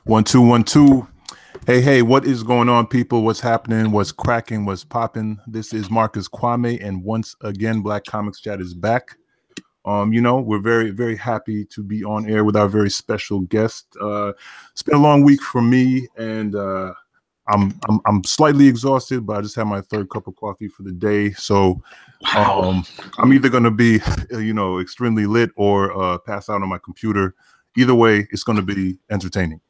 One, two, one, two. Hey, hey, what is going on, people? What's happening? What's cracking? What's popping? This is Marcus Kwame, and once again, Black Comics Chat is back. We're very, very happy to be on air with our very special guest. It's been a long week for me, and I'm slightly exhausted, but I just had my third cup of coffee for the day. So I'm either going to be, extremely lit or pass out on my computer. Either way, it's going to be entertaining.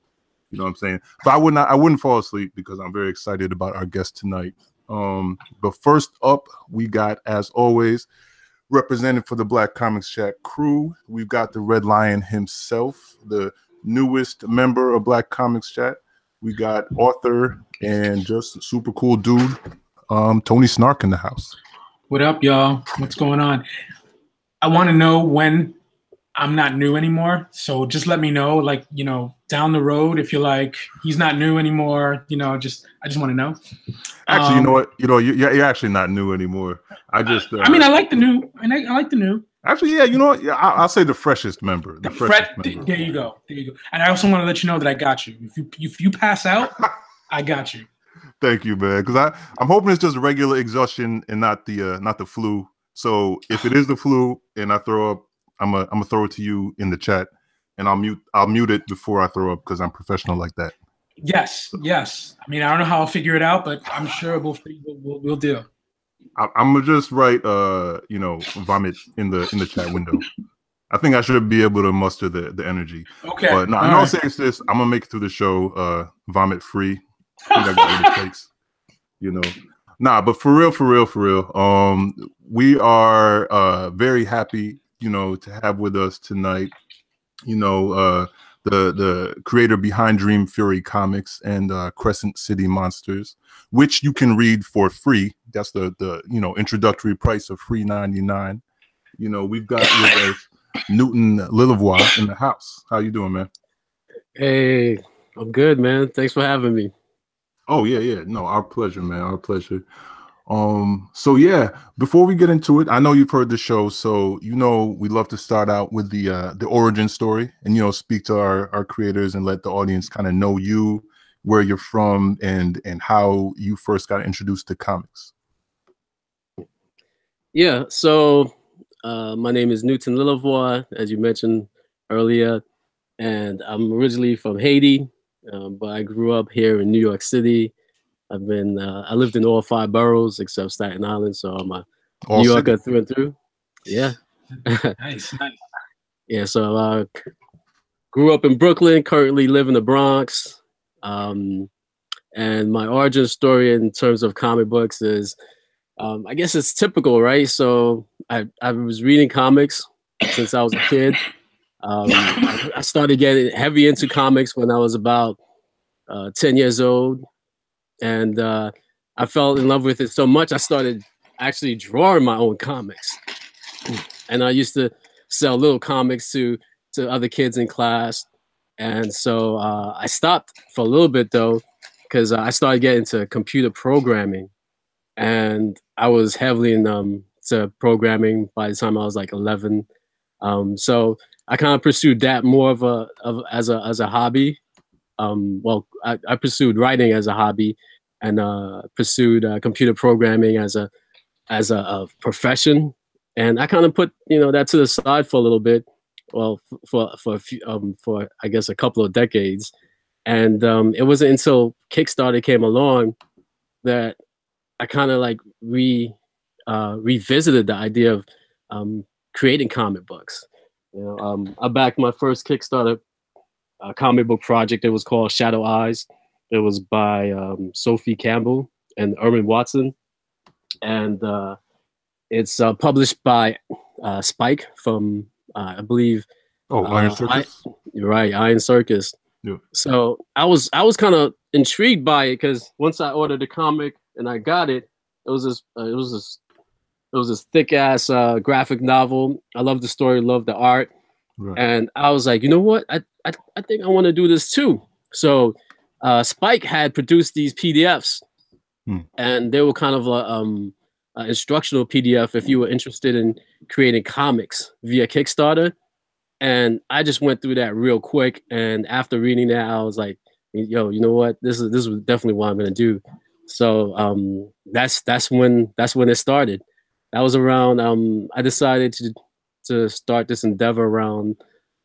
You know what I'm saying? But I wouldn't fall asleep because I'm very excited about our guest tonight. But first up, we got, as always, represented for the Black Comics Chat crew, we've got the Red Lion himself, the newest member of Black Comics Chat. We got author and just super cool dude, Tony Snark in the house. What up, y'all? What's going on? I want to know when I'm not new anymore. So just let me know, down the road, if you're like, he's not new anymore, I just want to know. Actually, you know what? You're actually not new anymore. I like the new. I like the new. Actually, yeah, you know what? Yeah, I'll say the freshest member. There you go. And I also want to let you know that I got you. If you pass out, I got you. Thank you, man. Because I'm hoping it's just regular exhaustion and not the flu. So if it is the flu and I throw up, I'm gonna throw it to you in the chat, and I'll mute it before I throw up because I'm professional like that. Yes. I mean, I don't know how I'll figure it out, but I'm sure we'll do. I'm gonna just write vomit in the chat window. I think I should be able to muster the energy. Okay. But no, in all seriousness, I'm gonna make it through the show vomit free. I think I got what it takes. Nah, but for real. We are very happy, to have with us tonight, the creator behind Dream Fury Comics and Crescent City Monsters, which you can read for free. That's the introductory price of $3.99. We've got with us Newton Lilavois in the house. How you doing, man? Hey, I'm good, man. Thanks for having me. Oh yeah. No, our pleasure, man. Our pleasure. So yeah, before we get into it, I know you've heard the show, so we love to start out with the origin story and speak to our creators and let the audience kind of know you, where you're from, and how you first got introduced to comics. Yeah, so my name is Newton Lilavois, as you mentioned earlier, and I'm originally from Haiti, but I grew up here in New York City. I lived in all 5 boroughs except Staten Island, so I'm a New Yorker through and through. Yeah. Nice. Yeah, so I grew up in Brooklyn, currently live in the Bronx. And my origin story in terms of comic books is, I guess it's typical, right? So I was reading comics since I was a kid. I started getting heavy into comics when I was about 10 years old. And I fell in love with it so much, I started actually drawing my own comics. And I used to sell little comics to other kids in class. And so I stopped for a little bit, though, because I started getting into computer programming. And I was heavily into programming by the time I was like 11. So I kind of pursued that more as a hobby. I pursued writing as a hobby and pursued computer programming as a profession, and I kind of put that to the side for a little bit. Well, for a few, for I guess a couple of decades, and it wasn't until Kickstarter came along that I kind of like revisited the idea of creating comic books. I backed my first Kickstarter comic book project. It was called Shadow Eyes. It was by Sophie Campbell and Erwin Watson, and it's published by Spike from I believe. Iron Circus. You're right, Iron Circus. Yeah. So I was kind of intrigued by it because once I ordered the comic and I got it, it was this thick ass graphic novel. I love the story, love the art. Right. And I was like, you know what? I think I want to do this too. So Spike had produced these PDFs, and they were kind of an instructional PDF if you were interested in creating comics via Kickstarter. And I just went through that real quick. And after reading that, I was like, yo, you know what? This is definitely what I'm gonna do. So that's when it started. That was around I decided to start this endeavor around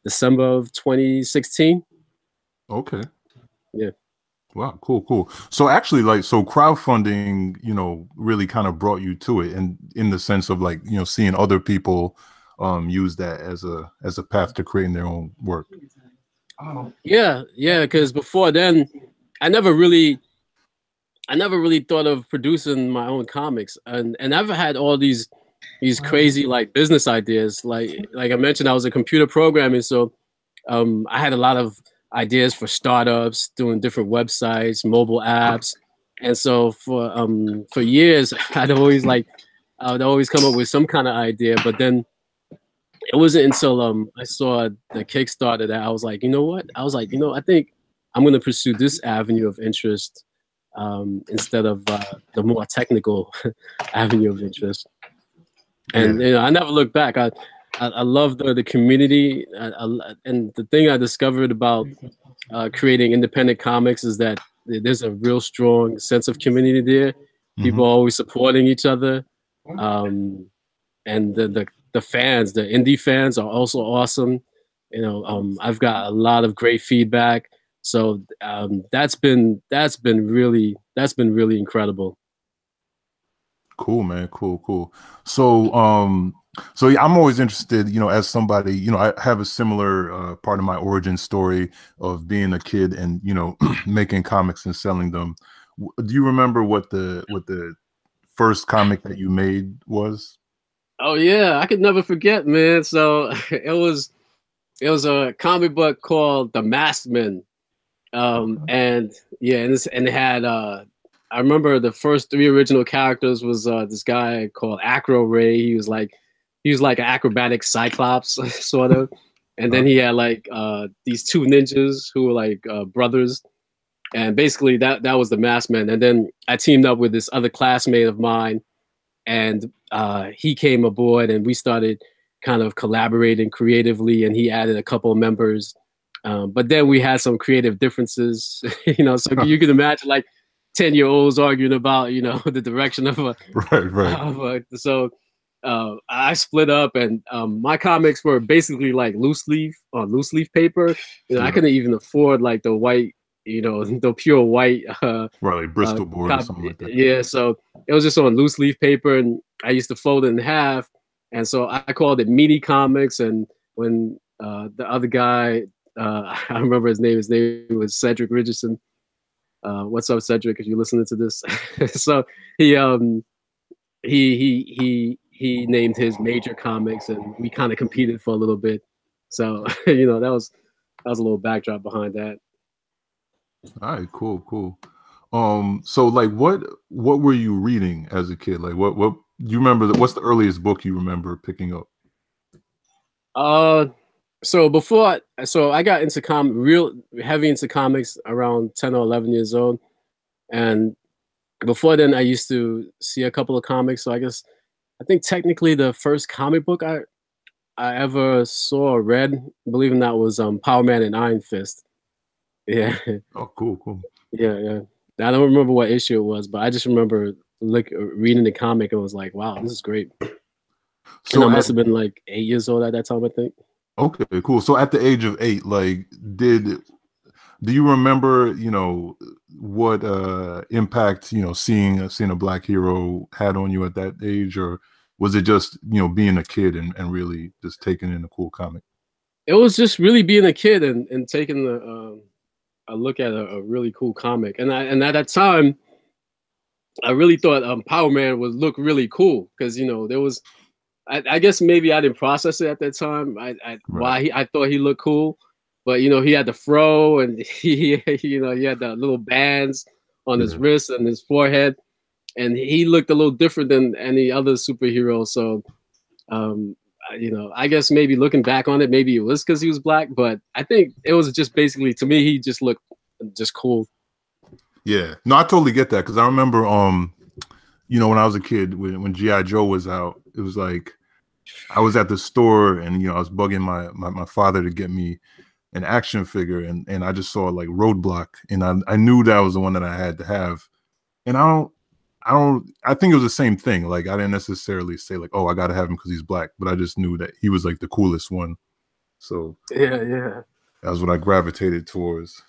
December of 2016. Okay. Yeah. Wow, cool. So actually, like, so crowdfunding, you know, really kind of brought you to it, and in the sense of like, you know, seeing other people use that as a path to creating their own work. Yeah, because before then, I never really thought of producing my own comics, and I've had all these crazy like business ideas. Like I mentioned, I was a computer programming, so I had a lot of ideas for startups, doing different websites, mobile apps, and so for years, I would always come up with some kind of idea, but then it wasn't until I saw the Kickstarter that I was like, you know what? I was like, I think I'm going to pursue this avenue of interest instead of the more technical avenue of interest. And I never looked back. I love the community, and the thing I discovered about creating independent comics is that there's a real strong sense of community there. People are always supporting each other, and the fans, the indie fans, are also awesome. I've got a lot of great feedback, so that's been really incredible. Cool, man. Cool. So yeah, I'm always interested, you know, as somebody, you know, I have a similar part of my origin story of being a kid and, you know, making comics and selling them. Do you remember what the first comic that you made was? Oh yeah, I could never forget, man. So it was a comic book called The Masked Men. And yeah, and it had I remember the first 3 original characters was this guy called Acro Ray. He was like an acrobatic cyclops sort of. And then he had like these 2 ninjas who were like brothers. And basically that was the Masked Men. And then I teamed up with this other classmate of mine, and he came aboard, and we started kind of collaborating creatively, and he added a couple of members. But then we had some creative differences, so you can imagine like 10-year-olds arguing about, the direction of a right. So I split up, and my comics were basically like loose leaf paper. I couldn't even afford like the white, the pure white like Bristol board or something like that. Yeah, so it was just on loose leaf paper, and I used to fold it in half, and so I called it Meaty Comics. And when the other guy, I remember his name was Cedric Richardson. What's up, Cedric, if you're listening to this? So he named his Major Comics, and we kind of competed for a little bit. So that was a little backdrop behind that. All right, cool. So like what were you reading as a kid? Like what do you remember what's the earliest book you remember picking up? So I got into real heavy into comics around 10 or 11 years old. And before then I used to see a couple of comics. So I think technically the first comic book I ever saw or read, believe it or not, was Power Man and Iron Fist. Yeah. Oh, cool. Yeah. I don't remember what issue it was, but I just remember reading the comic and was like, wow, this is great. So and I must have been like 8 years old at that time, I think. Okay, cool. So at the age of 8, like, do you remember, what impact, seeing a Black hero had on you at that age, or was it just, being a kid and really just taking in a cool comic? It was just really being a kid and taking a look at a really cool comic. And at that time, I really thought Power Man would look really cool because, there was, I guess maybe I didn't process it at that time. I thought he looked cool, but he had the fro, and he he had the little bands on his wrists and his forehead, and he looked a little different than any other superhero. So, I guess maybe looking back on it, maybe it was because he was Black, but I think it was just basically, to me, he just looked just cool. Yeah, no, I totally get that because I remember, when I was a kid, when G.I. Joe was out, it was like, I was at the store and I was bugging my father to get me an action figure, and I just saw like Roadblock, and I knew that was the one that I had to have. And I think it was the same thing. Like I didn't necessarily say like, oh, I gotta have him because he's black, but I just knew that he was like the coolest one. So yeah. that's what I gravitated towards.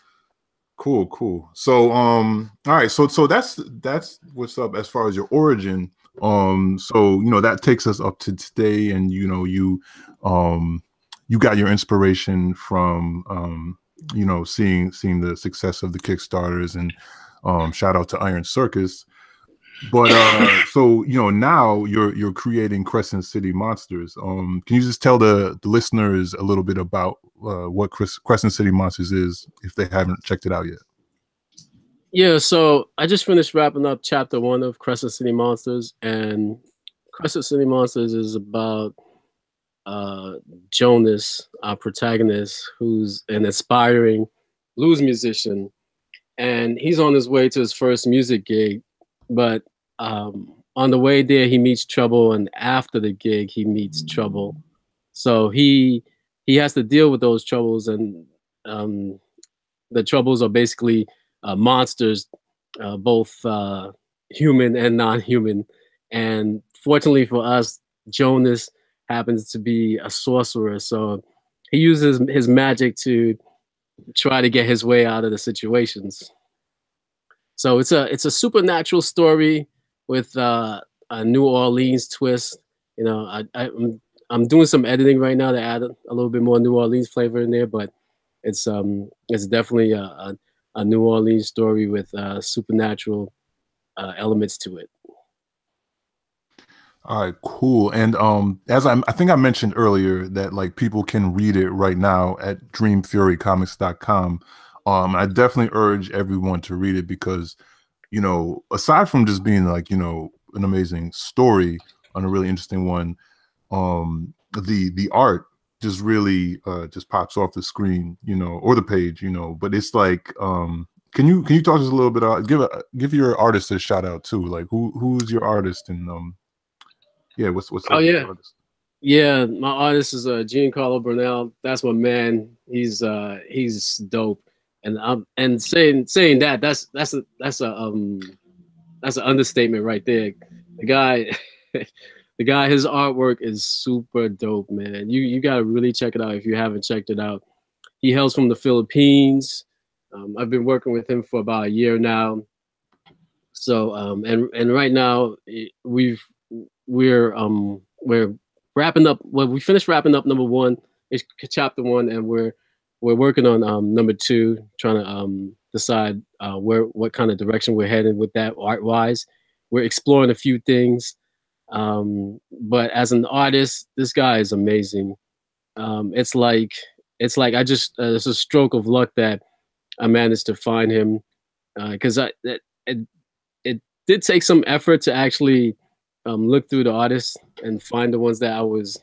Cool. So all right, so that's what's up as far as your origin. So that takes us up to today, and you got your inspiration from seeing the success of the Kickstarters, and shout out to Iron Circus. But so now you're creating Crescent City Monsters. Can you just tell the listeners a little bit about what Crescent City Monsters is if they haven't checked it out yet? Yeah, so I just finished wrapping up chapter 1 of Crescent City Monsters, and Crescent City Monsters is about Jonas, our protagonist, who's an aspiring blues musician, and he's on his way to his first music gig, but on the way there he meets trouble, and after the gig he meets trouble. So he has to deal with those troubles, and the troubles are basically monsters, both human and non-human. And fortunately for us, Jonas happens to be a sorcerer, so he uses his magic to try to get his way out of the situations. So it's a supernatural story with a New Orleans twist. I'm doing some editing right now to add a little bit more New Orleans flavor in there, but it's definitely a New Orleans story with supernatural elements to it. All right, cool. And as I think I mentioned earlier that like people can read it right now at dreamfurycomics.com. I definitely urge everyone to read it because, aside from just being like, an amazing story on a really interesting one, the art just really just pops off the screen, or the page, but it's like, can you talk to us a little bit about, give your artist a shout out too, like who's your artist, and yeah, what's oh up, yeah artist? yeah my artist is Giancarlo Burnell. That's my man. He's dope, and saying that's an understatement right there. The guy his artwork is super dope, man. You gotta really check it out if you haven't checked it out. He hails from the Philippines. I've been working with him for about a year now. So and right now we're wrapping up. Well, we finished wrapping up number 1, it's chapter 1, and we're working on number 2, trying to decide what kind of direction we're heading with that art wise. We're exploring a few things, but as an artist, this guy is amazing. It's like it's a stroke of luck that I managed to find him, because it did take some effort to actually look through the artists and find the ones that I was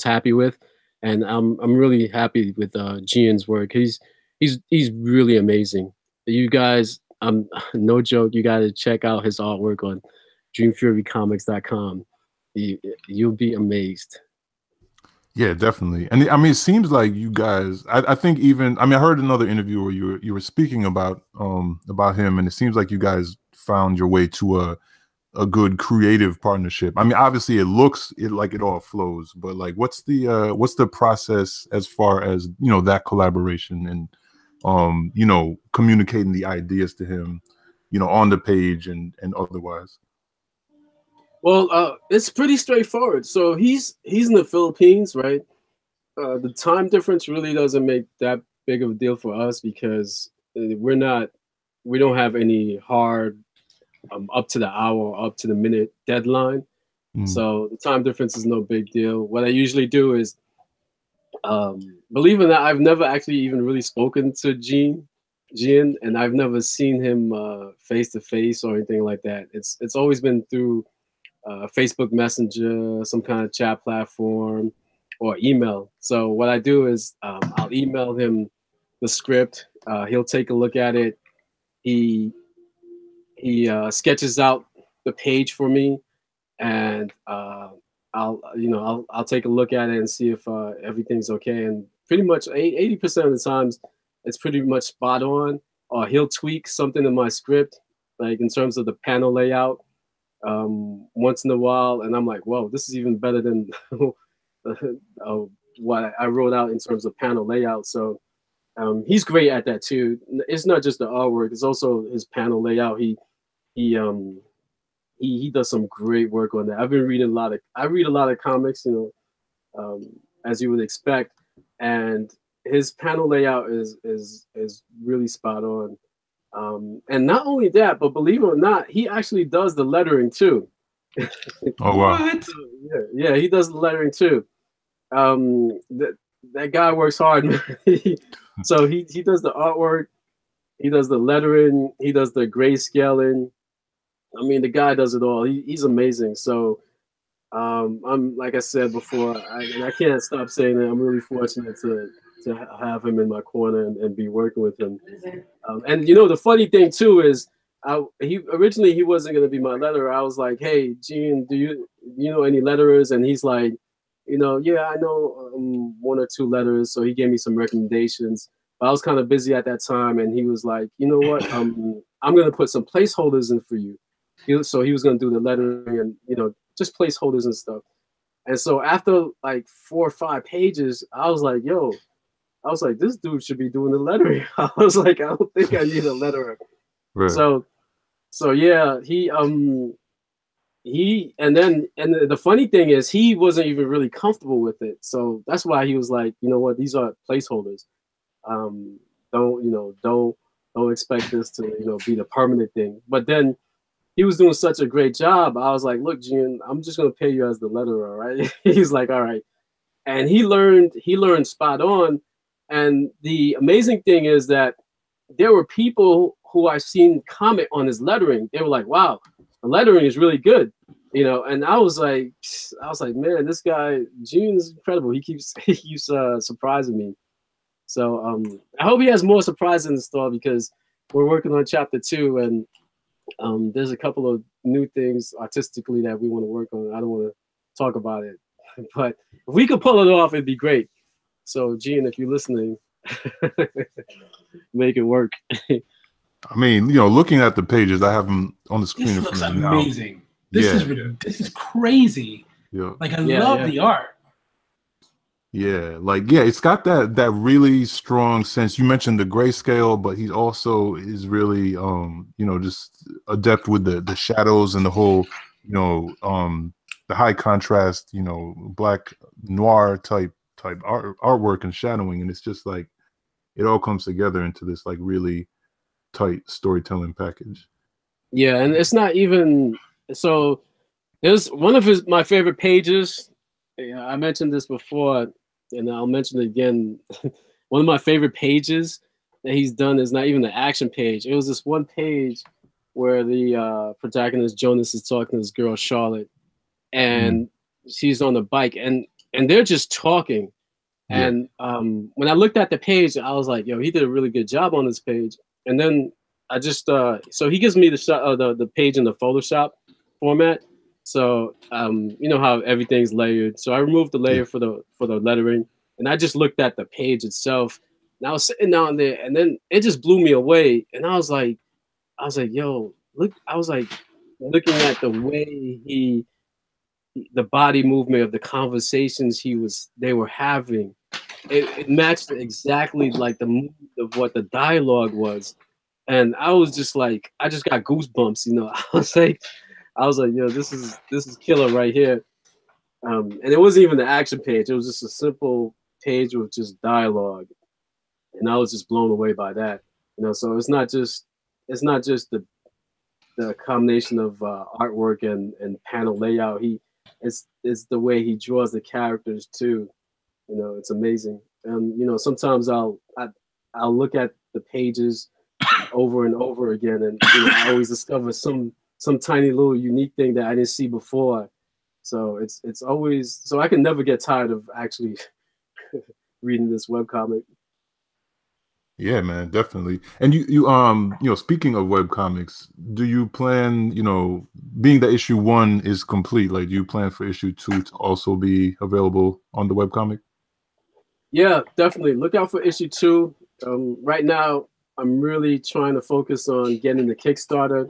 happy with, and I'm really happy with Gian's work. He's really amazing. You guys, no joke, you got to check out his artwork on dreamfurycomics.com. You'll be amazed. Yeah, definitely. And I mean, it seems like you guys, I think even, I mean, I heard another interview where you were speaking about him, and it seems like you guys found your way to a good creative partnership. I mean, obviously it all flows, but like what's the process as far as, that collaboration and communicating the ideas to him, on the page and otherwise? Well, it's pretty straightforward. So he's in the Philippines, right? The time difference really doesn't make that big of a deal for us because we don't have any hard up to the hour, up to the minute deadline. So the time difference is no big deal. What I usually do is, believe it or not, I've never actually even really spoken to Gian, and I've never seen him face to face or anything like that. It's always been through Facebook Messenger, some kind of chat platform, or email. So what I do is I'll email him the script. He'll take a look at it. He sketches out the page for me, and I'll take a look at it and see if everything's okay. And pretty much 80% of the times, it's pretty much spot on. Or he'll tweak something in my script, like in terms of the panel layout, once in a while, and I'm like, whoa, this is even better than what I wrote out in terms of panel layout. So he's great at that too. It's not just the artwork; it's also his panel layout. He does some great work on that. I've been reading I read a lot of comics, as you would expect, and his panel layout is really spot on. And not only that, but believe it or not, he actually does the lettering too. Oh wow! What? Yeah, he does the lettering too. That guy works hard, man. So he does the artwork, he does the lettering, he does the grayscaling. I mean, the guy does it all. He's amazing. So I'm, like I said before, I can't stop saying that I'm really fortunate to have him in my corner and be working with him. And the funny thing too is, he originally wasn't gonna be my letterer. I was like, hey, Gene, do you know any letterers? And he's like, yeah, I know one or two letters. So he gave me some recommendations. But I was kind of busy at that time, and he was like, you know what? I'm gonna put some placeholders in for you. So he was gonna do the lettering and just placeholders and stuff. And so after like 4 or 5 pages, I was like, this dude should be doing the lettering. I was like, I don't think I need a letterer. Right. So yeah, and the funny thing is, he wasn't even really comfortable with it. So that's why he was like, you know what, these are placeholders. Don't expect this to be the permanent thing. But then he was doing such a great job. I was like, look, Gene, I'm just gonna pay you as the letterer, right? He's like, all right. And he learned spot on. And the amazing thing is that there were people who I've seen comment on his lettering. They were like, wow, the lettering is really good. And I was like, man, this guy, Gene, is incredible. He keeps surprising me. So I hope he has more surprises in the store, because we're working on chapter 2, and there's a couple of new things artistically that we want to work on. I don't want to talk about it, but if we could pull it off, it'd be great. So Gene, if you're listening, make it work. I mean, looking at the pages, I have them on the screen. This looks amazing. This is crazy. Yeah. Like I love the art. Yeah, it's got that really strong sense. You mentioned the grayscale, but he also is really just adept with the shadows and the whole the high contrast, black noir type artwork and shadowing, and it's just like it all comes together into this like really tight storytelling package. Yeah, and it's not even so. There's one of my favorite pages. I mentioned this before, and I'll mention it again. One of my favorite pages that he's done is not even the action page. It was this one page where the protagonist Jonas is talking to this girl Charlotte, and she's on the bike, and they're just talking. Yeah. And when I looked at the page, I was like, yo, he did a really good job on this page. And then I just so he gives me the page in the Photoshop format. So you know how everything's layered. So I removed the layer for the lettering, and I just looked at the page itself. And I was sitting down there, and then it just blew me away. And I was like, yo, look! I was like looking at the way the body movement of the conversations they were having. It matched exactly like the mood of what the dialogue was. And I was just like, I just got goosebumps, I was like, yo, this is killer right here. And it wasn't even the action page. It was just a simple page with just dialogue. And I was just blown away by that. So it's not just the combination of artwork and panel layout. It's the way he draws the characters too. It's amazing. And sometimes I'll look at the pages over and over again, and I always discover some tiny little unique thing that I didn't see before. So it's always, so I can never get tired of actually reading this webcomic. Yeah, man, definitely. And you know, speaking of web comics, do you plan, you know, being that issue 1 is complete, like do you plan for issue 2 to also be available on the web comic? Yeah, definitely. Look out for issue 2. Right now, I'm really trying to focus on getting the Kickstarter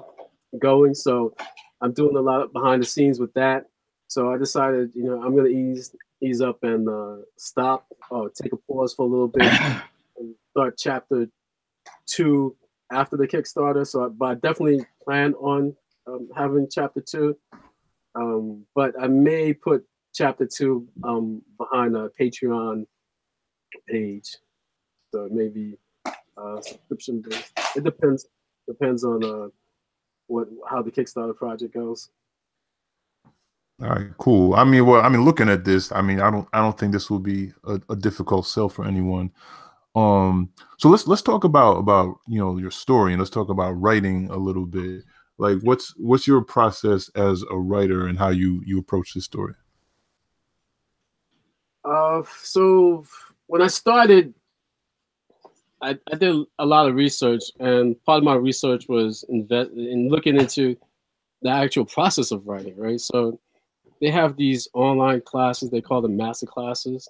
going. So I'm doing a lot behind the scenes with that. So I decided, you know, I'm gonna ease up and stop, take a pause for a little bit, and start chapter 2 after the Kickstarter. So, but I definitely plan on having chapter 2. But I may put chapter 2 behind a Patreon page. So it may be subscription based. It depends on how the Kickstarter project goes. All right, cool. I mean, well, I mean, looking at this, I mean, I don't think this will be a difficult sell for anyone. So let's talk about you know your story, and let's talk about writing a little bit. Like, what's your process as a writer, and how you approach this story? So when I started, I did a lot of research, and part of my research was in looking into the actual process of writing, right? So they have these online classes, they call them master classes,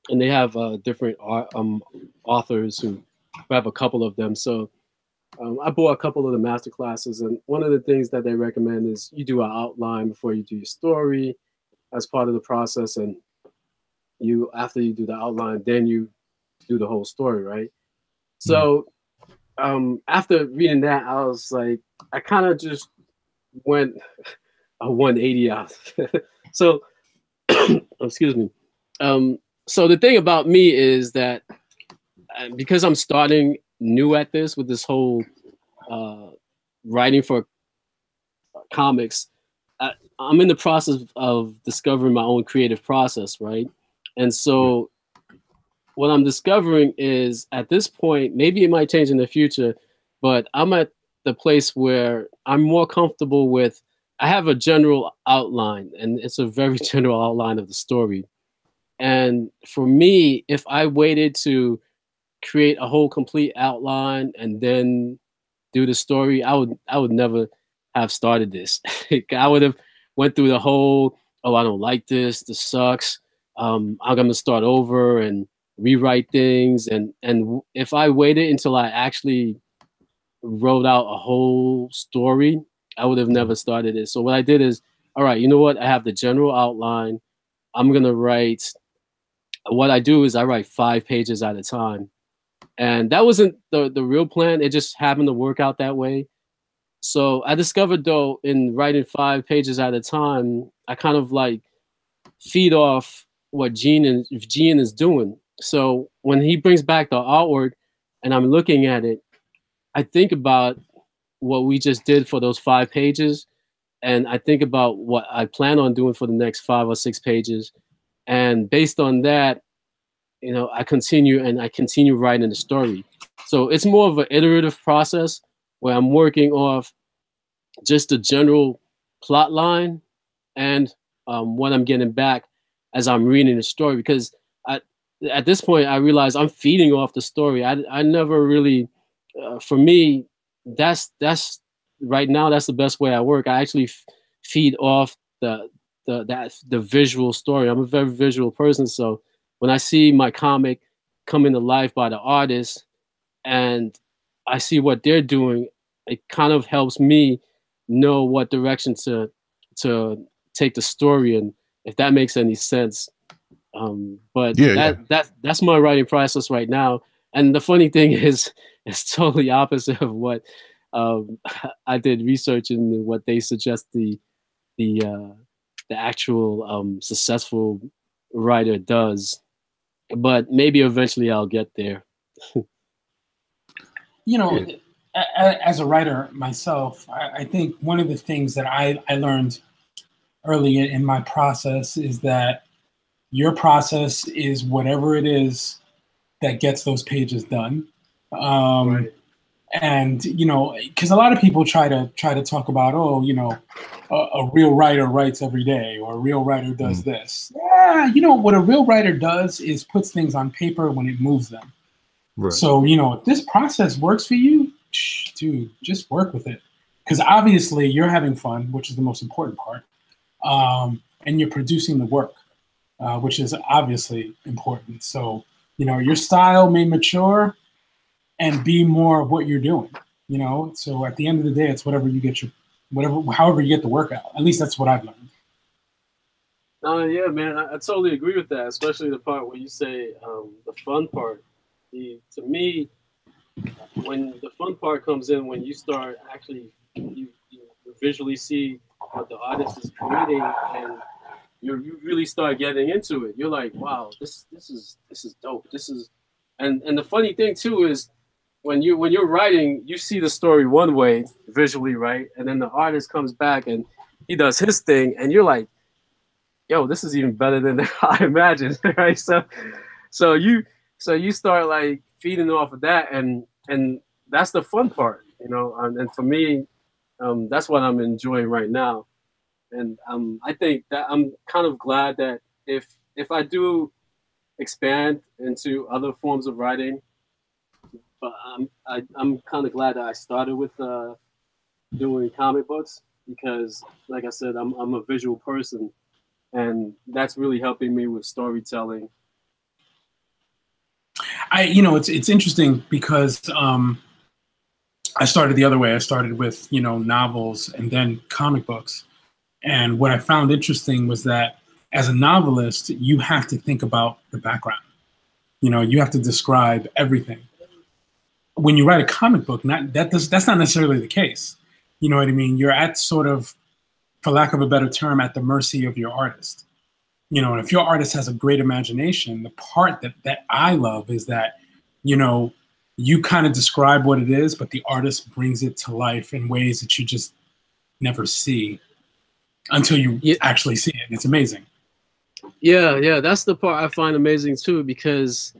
and they have different authors who have a couple of them. So I bought a couple of the master classes, and one of the things that they recommend is you do an outline before you do your story as part of the process, and after you do the outline, then you do the whole story, right? So after reading that, I was like, I kind of just went a 180 out. So excuse me. So the thing about me is that because I'm starting new at this with this whole writing for comics, I'm in the process of discovering my own creative process, right? And so what I'm discovering is at this point, maybe it might change in the future, but I'm at the place where I'm more comfortable with, I have a general outline, and it's a very general outline of the story. And for me, if I waited to create a whole complete outline and then do the story, I would never have started this. I would have went through the whole, oh, I don't like this sucks. I'm gonna start over and rewrite things. And if I waited until I actually wrote out a whole story, I would have never started it. So what I did is, all right, you know what? I have the general outline. I'm gonna write. What I do is I write 5 pages at a time, and that wasn't the real plan. It just happened to work out that way. So I discovered though, in writing 5 pages at a time, I kind of like feed off what Gene is doing. So when he brings back the artwork and I'm looking at it, I think about what we just did for those 5 pages, and I think about what I plan on doing for the next 5 or 6 pages. And based on that, you know, I continue writing the story. So it's more of an iterative process where I'm working off just a general plot line and what I'm getting back as I'm reading the story. Because at this point, I realize I'm feeding off the story. I never really, for me, that's right now, that's the best way I work. I actually feed off the visual story. I'm a very visual person, so when I see my comic coming to life by the artist and I see what they're doing, it kind of helps me know what direction to take the story in, if that makes any sense. But that's my writing process right now. And the funny thing is, it's totally opposite of what I did research in, what they suggest the actual successful writer does. But maybe eventually I'll get there. You know, as a writer myself, I think one of the things that I learned early in my process is that your process is whatever it is that gets those pages done. Right. And, you know, because a lot of people try to talk about, oh, you know, a real writer writes every day, or a real writer does this. Yeah, you know, what a real writer does is puts things on paper when it moves them. Right. So, you know, if this process works for you, dude, just work with it. Because obviously you're having fun, which is the most important part. And you're producing the work, which is obviously important. So, you know, your style may mature and be more of what you're doing, you know? So at the end of the day, it's whatever you get however you get the work out. At least that's what I've learned. Yeah, man, I totally agree with that, especially the part where you say the fun part. To me, when the fun part comes in, when you start actually, you visually see what the artist is creating, and you really start getting into it. You're like, wow, this is dope. This is, and the funny thing too is when you're writing, you see the story one way visually, right, and then the artist comes back and he does his thing, and you're like, yo, this is even better than I imagined, right? So you start like feeding off of that, and that's the fun part, you know. And for me, that's what I'm enjoying right now. And I think that I'm kind of glad that if I do expand into other forms of writing, but I'm kind of glad that I started with doing comic books because, like I said, I'm a visual person, and that's really helping me with storytelling. You know, it's interesting because I started the other way. I started with, you know, novels and then comic books. And what I found interesting was that as a novelist, you have to think about the background. You know, you have to describe everything. When you write a comic book, that's not necessarily the case. You know what I mean? You're at sort of, for lack of a better term, at the mercy of your artist. You know, and if your artist has a great imagination, the part that I love is that, you know, you kind of describe what it is, but the artist brings it to life in ways that you just never see until you actually see it. It's amazing. Yeah, that's the part I find amazing too, because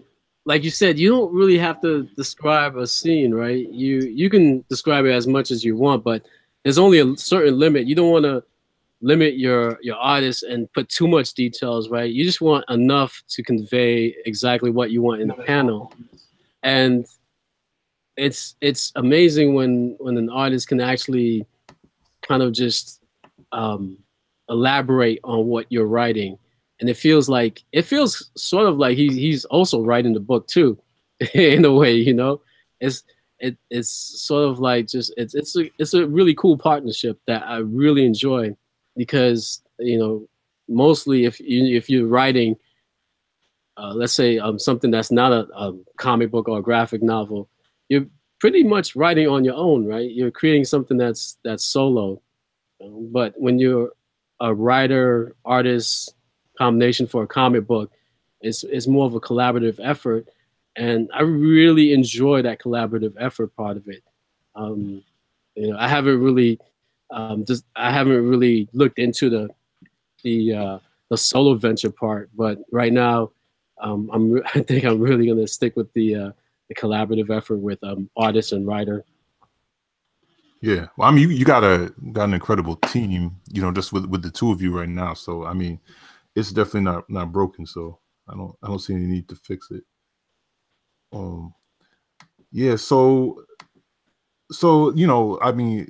like you said, you don't really have to describe a scene, right? You can describe it as much as you want, but there's only a certain limit. You don't want to limit your artist and put too much details, right? You just want enough to convey exactly what you want in the panel. And it's amazing when an artist can actually kind of just elaborate on what you're writing, and it feels sort of like he's also writing the book too, in a way, you know. It's sort of like just it's a really cool partnership that I really enjoy, because you know, mostly if you're writing let's say something that's not a comic book or a graphic novel, you're pretty much writing on your own, right? You're creating something that's solo. But when you're a writer artist combination for a comic book, it's more of a collaborative effort, and I really enjoy that collaborative effort part of it. You know, I haven't really looked into the solo venture part, but right now I think I'm really gonna stick with the collaborative effort with artist and writer. Yeah, well, I mean, you got an incredible team, you know, just with the two of you right now. So I mean, it's definitely not broken. So I don't see any need to fix it. Yeah. So you know, I mean,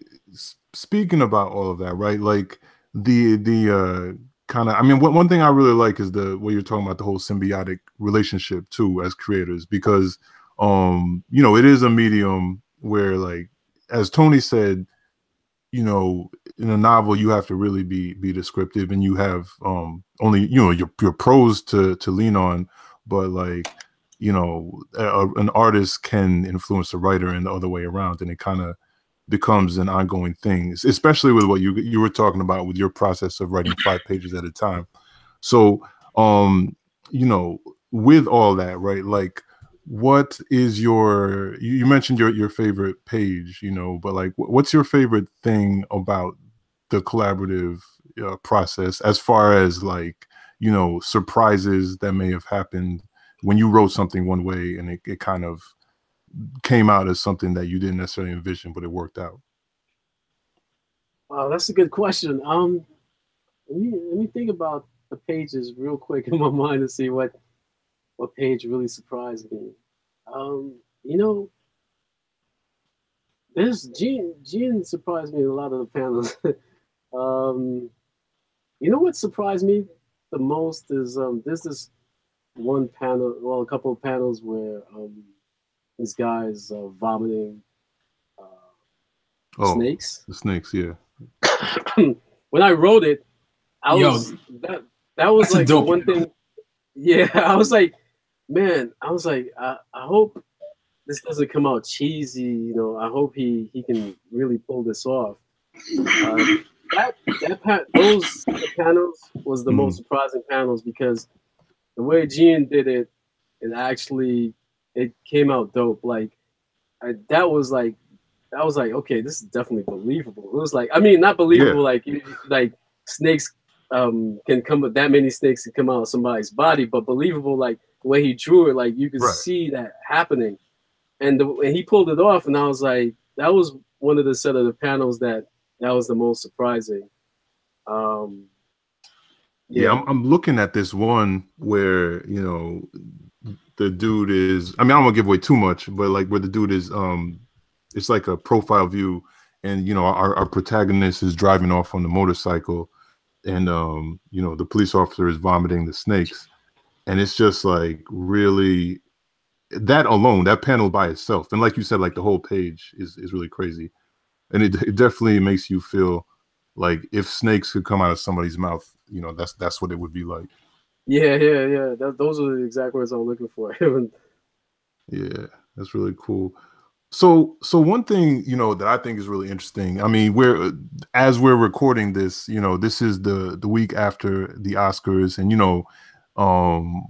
speaking about all of that, right? Like the kind of, I mean, one thing I really like is the way you're talking about the whole symbiotic relationship too as creators, because you know, it is a medium where, like, as Tony said, you know, in a novel you have to really be descriptive, and you have only, you know, your prose to lean on, but like, you know, an artist can influence a writer and the other way around, and it kind of becomes an ongoing thing, especially with what you were talking about with your process of writing 5 pages at a time. So you know, with all that, right, like, what is you mentioned your favorite page, you know, but like, what's your favorite thing about the collaborative process, as far as, like, you know, surprises that may have happened when you wrote something one way and it kind of came out as something that you didn't necessarily envision, but it worked out? Wow, that's a good question. Let me think about the pages real quick in my mind to see what page really surprised me. You know, there's Gene surprised me in a lot of the panels. You know what surprised me the most is there's this one panel, well, a couple of panels where this guy's vomiting Oh, snakes. the snakes, yeah. When I wrote it, I Yo, was that was that's a like the dope one panel. thing. Yeah, I was like, man, I was like, I hope this doesn't come out cheesy. You know, I hope he can really pull this off. Those panels was the most surprising panels because the way Gene did it, it came out dope. Like that was like okay, this is definitely believable. It was like, I mean, not Yeah, believable like snakes can come, that many snakes can come out of somebody's body, but believable like the way he drew it, like you could right. see that happening, and he pulled it off, and I was like, that was one of the set of the panels that was the most surprising. Yeah, Yeah. I'm looking at this one where, you know, the dude is, I mean, I don't want to give away too much, but like where the dude is, it's like a profile view, and you know, our protagonist is driving off on the motorcycle, and you know, the police officer is vomiting the snakes, and it's just like really that alone, that panel by itself, and like you said, like the whole page is really crazy, and it definitely makes you feel like if snakes could come out of somebody's mouth, you know, that's what it would be like. Yeah. Those are the exact words I'm looking for. Yeah, that's really cool. So one thing, you know, that I think is really interesting. I mean, as we're recording this, you know, this is the week after the Oscars, and you know, um,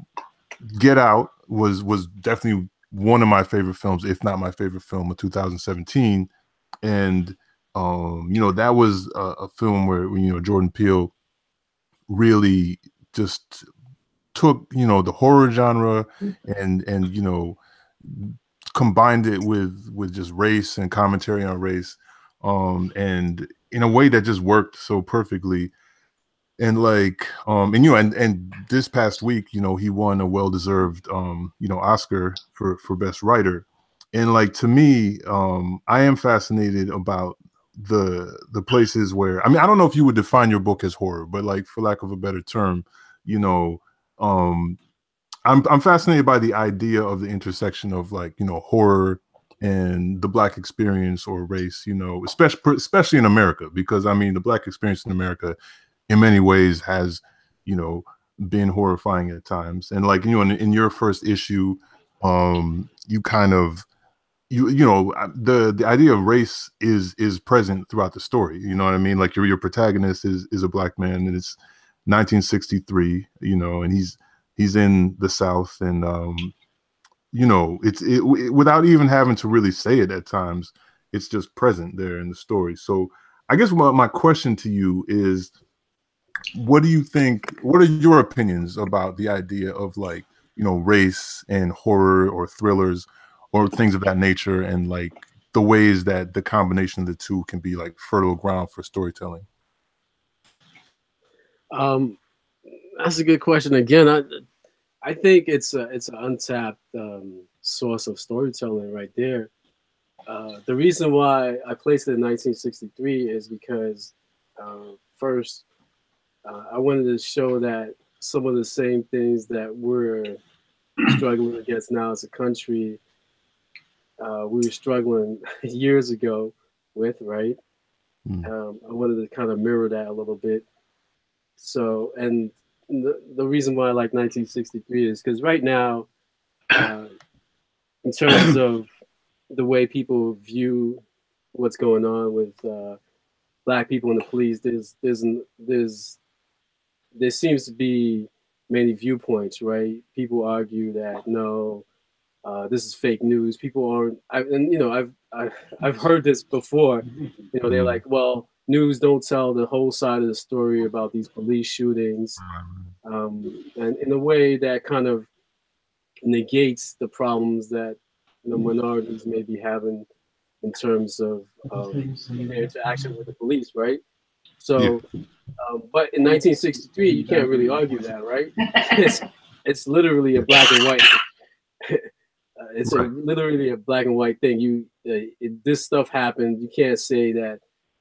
Get Out was definitely one of my favorite films, if not my favorite film of 2017, and you know, that was a film where, you know, Jordan Peele really just took, you know, the horror genre and you know, combined it with just race and commentary on race, and in a way that just worked so perfectly. And like and you know, and this past week, you know, he won a well-deserved you know, Oscar for best writer. And like, to me, I am fascinated about the places where, I mean, I don't know if you would define your book as horror, but like, for lack of a better term, you know, um I'm fascinated by the idea of the intersection of, like, you know, horror and the Black experience or race, you know, especially in America, because I mean, the Black experience in America in many ways has, you know, been horrifying at times. And like, you know, in your first issue, you kind of, you know, the idea of race is present throughout the story. You know what I mean? Like, your protagonist is a Black man, and it's 1963, you know, and he's in the South, and you know, without even having to really say it at times, it's just present there in the story. So I guess my question to you is, what do you think, what are your opinions about the idea of, like, you know, race and horror or thrillers or things of that nature, and like the ways that the combination of the two can be like fertile ground for storytelling? That's a good question. Again, I think it's an untapped source of storytelling right there. The reason why I placed it in 1963 is because first, I wanted to show that some of the same things that we're struggling against now as a country, we were struggling years ago with, right? I wanted to kind of mirror that a little bit. So, and the reason why I like 1963 is because right now, in terms of the way people view what's going on with Black people in the police, there seems to be many viewpoints, right? People argue that no, this is fake news. People aren't, and you know, I've heard this before. You know, they're like, well, news don't tell the whole side of the story about these police shootings, and in a way that kind of negates the problems that minorities may be having in terms of their interaction with the police, right? Yeah. So, but in 1963, you can't really argue that, right? It's literally a black and white It's literally a black and white thing. This stuff happened. You can't say that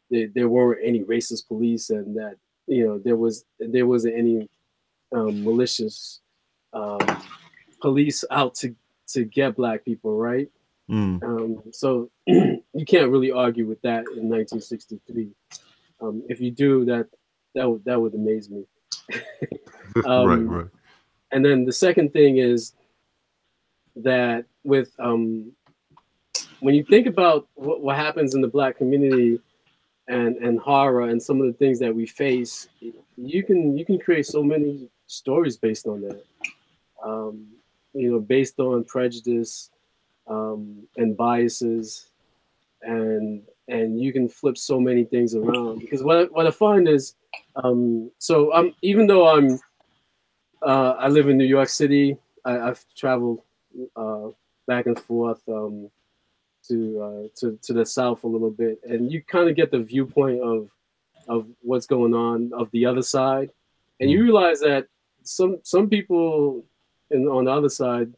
there weren't any racist police and that there wasn't any malicious police out to get black people, right? So you can't really argue with that in 1963. If you do, that would amaze me. Right. And then the second thing is that with when you think about what happens in the black community and horror and some of the things that we face, you can create so many stories based on that. Based on prejudice and biases, and you can flip so many things around. Because what I find is, even though I live in New York City, I've traveled back and forth to the South a little bit, and you kind of get the viewpoint of what's going on the other side, and you realize that some people on the other side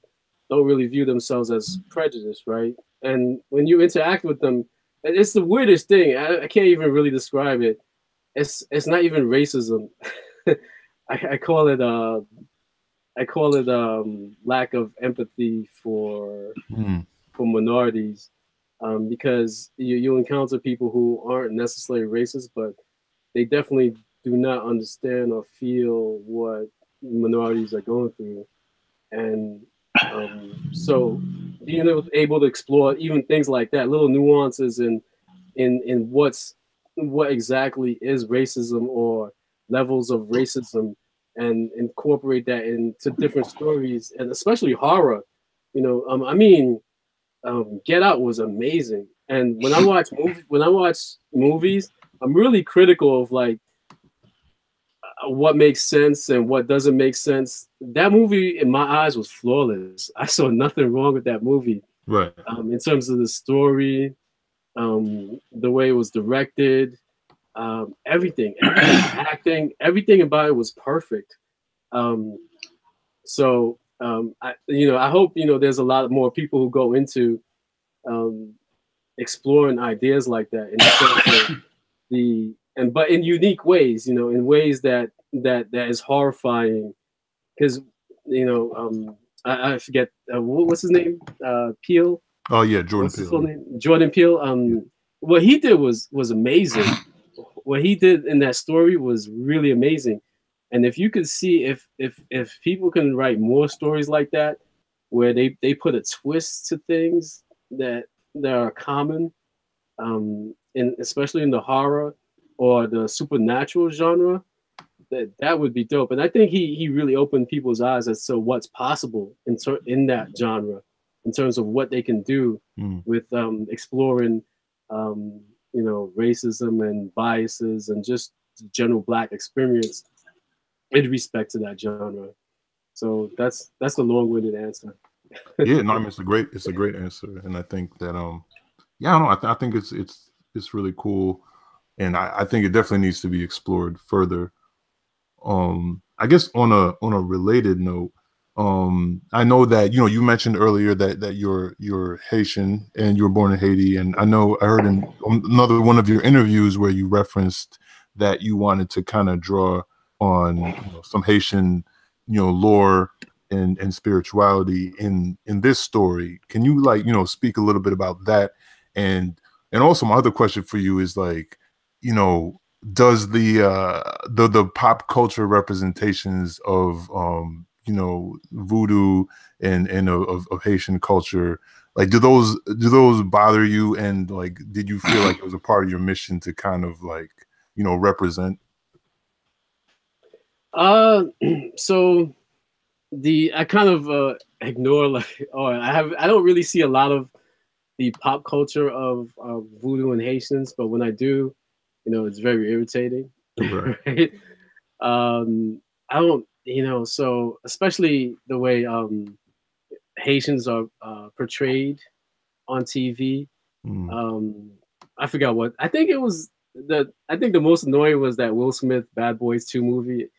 don't really view themselves as prejudiced, right? And when you interact with them, it's the weirdest thing. I can't even really describe it. It's not even racism. I call it lack of empathy for minorities, because you'll encounter people who aren't necessarily racist, but they definitely do not understand or feel what minorities are going through. And so being able to explore even things like that, little nuances in what exactly is racism or levels of racism, and incorporate that into different stories, and especially horror. Get Out was amazing. And when I watch movies, I'm really critical of like what makes sense and what doesn't make sense. That movie, in my eyes, was flawless. I saw nothing wrong with that movie. Right. In terms of the story, the way it was directed, everything, acting, everything about it was perfect. I hope there's a lot more people who go into exploring ideas like that but in unique ways, in ways that is horrifying, because I forget what's his name, Peele. Oh yeah, Jordan What's his Peele. full name? Jordan Peele. What he did was amazing. What he did in that story was really amazing. And if you could see if people can write more stories like that, where they put a twist to things that are common, especially in the horror or the supernatural genre, that would be dope. And I think he really opened people's eyes as to what's possible in that genre, in terms of what they can do with exploring racism and biases and just general Black experience in respect to that genre. So that's a long-winded answer. Yeah, no, I mean, it's a great answer, and I think that I think it's really cool, and I think it definitely needs to be explored further. I guess on a related note, I know that you mentioned earlier that you're Haitian and you were born in Haiti, and I know I heard in another one of your interviews where you referenced that you wanted to kind of draw on some Haitian lore and spirituality in this story. Can you speak a little bit about that? And also my other question for you is does the pop culture representations of voodoo and of Haitian culture, do those bother you, and did you feel like it was a part of your mission to kind of represent? So I kind of ignore I don't really see a lot of the pop culture of voodoo and Haitians, but when I do, it's very irritating. Right? I don't, so especially the way Haitians are portrayed on TV. I forgot what. I think the most annoying was that Will Smith Bad Boys 2 movie.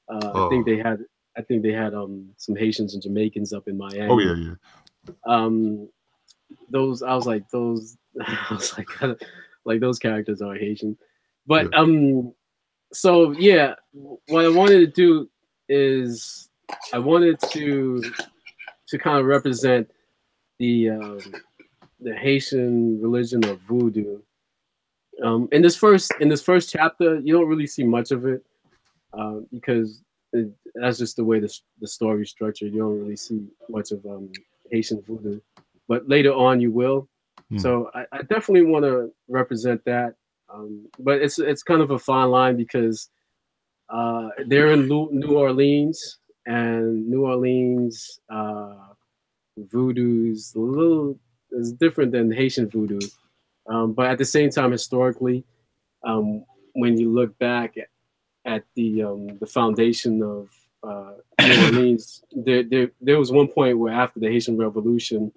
I think they had some Haitians and Jamaicans up in Miami. Oh yeah. those I was like those I was like those characters are Haitian. But Yeah. so yeah, what I wanted to do is I wanted to kind of represent the Haitian religion of voodoo. In this first chapter, you don't really see much of it because that's just the way the story is structured. You don't really see much of Haitian voodoo, but later on you will. So I definitely want to represent that, but it's kind of a fine line because they're in New Orleans, and New Orleans voodoo's a little is different than Haitian voodoo, but at the same time, historically, when you look back at the foundation of New Orleans, there was one point where after the Haitian Revolution,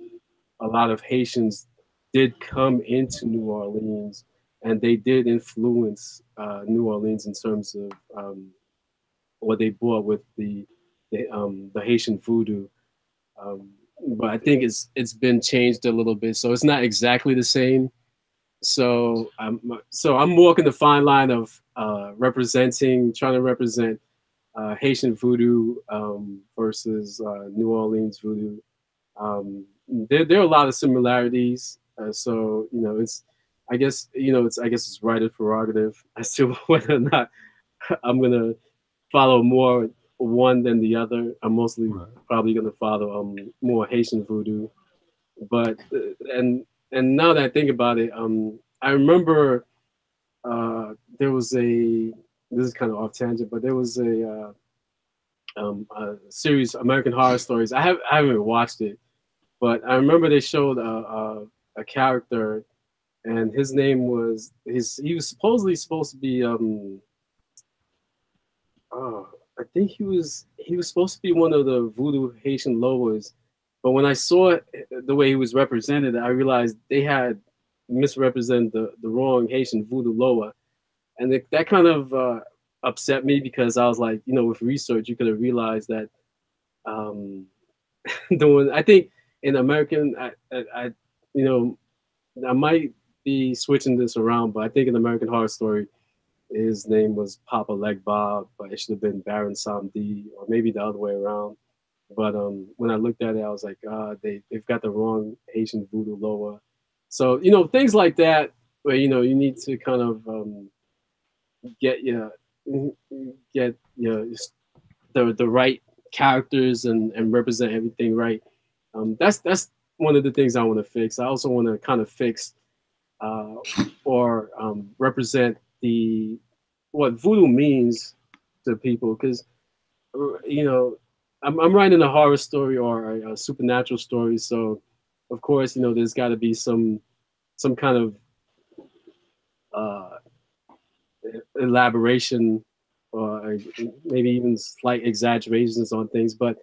a lot of Haitians did come into New Orleans, and they did influence New Orleans in terms of what they brought with the Haitian voodoo. But I think it's been changed a little bit, so it's not exactly the same. So I'm walking the fine line of trying to represent Haitian voodoo versus New Orleans voodoo. There are a lot of similarities. So I guess it's writer's prerogative as to whether or not I'm gonna follow more one than the other. I'm mostly probably gonna follow more Haitian voodoo. But and now that I think about it, I remember there was this is kind of off tangent, but there was a series, American Horror Stories. I haven't watched it, but I remember they showed a character, and his name was he was supposedly supposed to be I think he was supposed to be one of the voodoo Haitian Loas, but when I saw the way he was represented, I realized they had misrepresented the wrong Haitian voodoo Loa, and that kind of upset me because I was like, with research, you could have realized that I think in American, I I might be switching this around, but I think in American Horror Story, his name was Papa Leg Bob, but it should have been Baron Samedi, or maybe the other way around. But when I looked at it, I was like, they've got the wrong Haitian voodoo Loa. So things like that, where you need to kind of get the right characters and represent everything right. That's one of the things I want to fix. I also want to kind of fix or represent what voodoo means to people, because I'm writing a horror story or a supernatural story, so of course there's got to be some kind of elaboration or maybe even slight exaggerations on things, but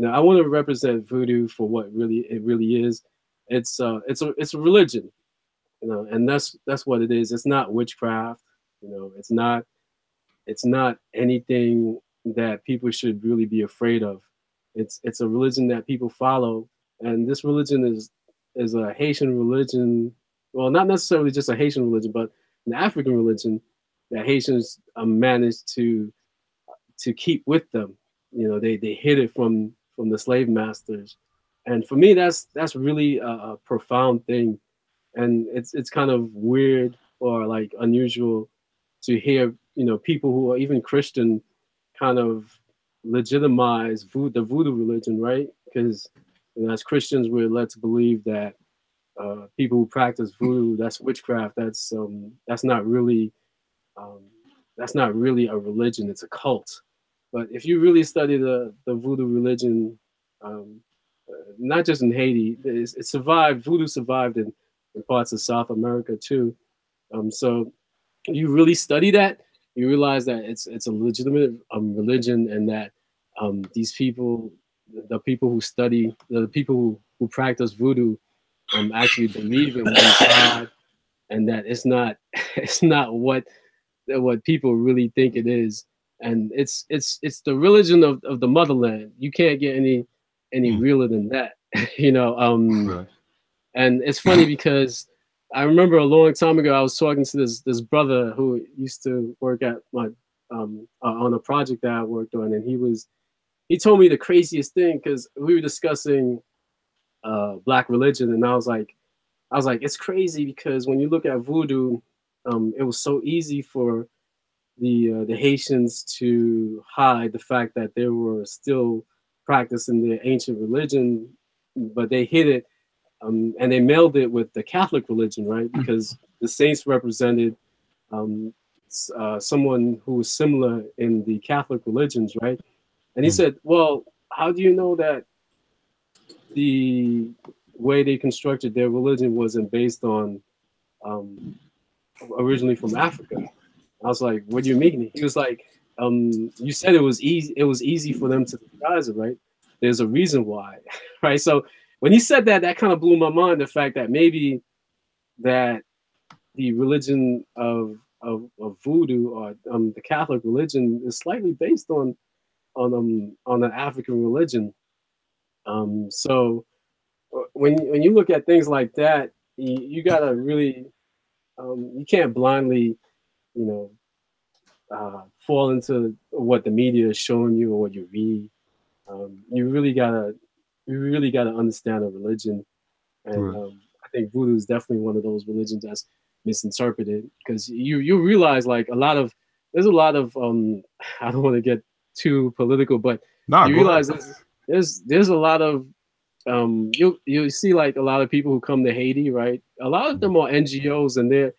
I want to represent voodoo for what it really is. It's a religion, and that's what it is. It's not witchcraft, it's not anything that people should really be afraid of. It's a religion that people follow, and this religion is a Haitian religion. Well, not necessarily just a Haitian religion, but an African religion that Haitians managed to keep with them. They hid it from the slave masters, and for me, that's really a profound thing, and it's kind of weird or like unusual to hear people who are even Christian kind of legitimize the voodoo religion, right? Because as Christians, we're led to believe that people who practice voodoo, that's witchcraft. That's not really a religion. It's a cult. But if you really study the voodoo religion, not just in Haiti, it survived. Voodoo survived in parts of South America too. So you really study that, you realize that it's a legitimate religion, and that these people, the people who practice voodoo, actually believe in one God, and that it's not what people really think it is, and it's the religion of the motherland. You can't get any realer than that. you know. Right. And it's funny because I remember a long time ago I was talking to this brother who used to work at my on a project that I worked on, and he told me the craziest thing because we were discussing black religion, and I was like, it's crazy because when you look at voodoo, it was so easy for the Haitians to hide the fact that they were still practicing their ancient religion, but they hid it, and they melded it with the Catholic religion, right? Because the saints represented someone who was similar in the Catholic religions, right? And he said, well, how do you know that the way they constructed their religion wasn't based on originally from Africa? I was like, what do you mean? He was like, you said it was easy. It was easy for them to disguise it, right? There's a reason why, right? So when he said that, that kind of blew my mind. The fact that maybe that the religion of voodoo or the Catholic religion is slightly based on an African religion. So when you look at things like that, you gotta really you can't blindly, you know, fall into what the media is showing you or what you read. You really gotta understand a religion, and I think voodoo is definitely one of those religions that's misinterpreted because you realize like there's a lot of I don't want to get too political, but you realize there's a lot of you see like a lot of people who come to Haiti, right? A lot of them are NGOs and they're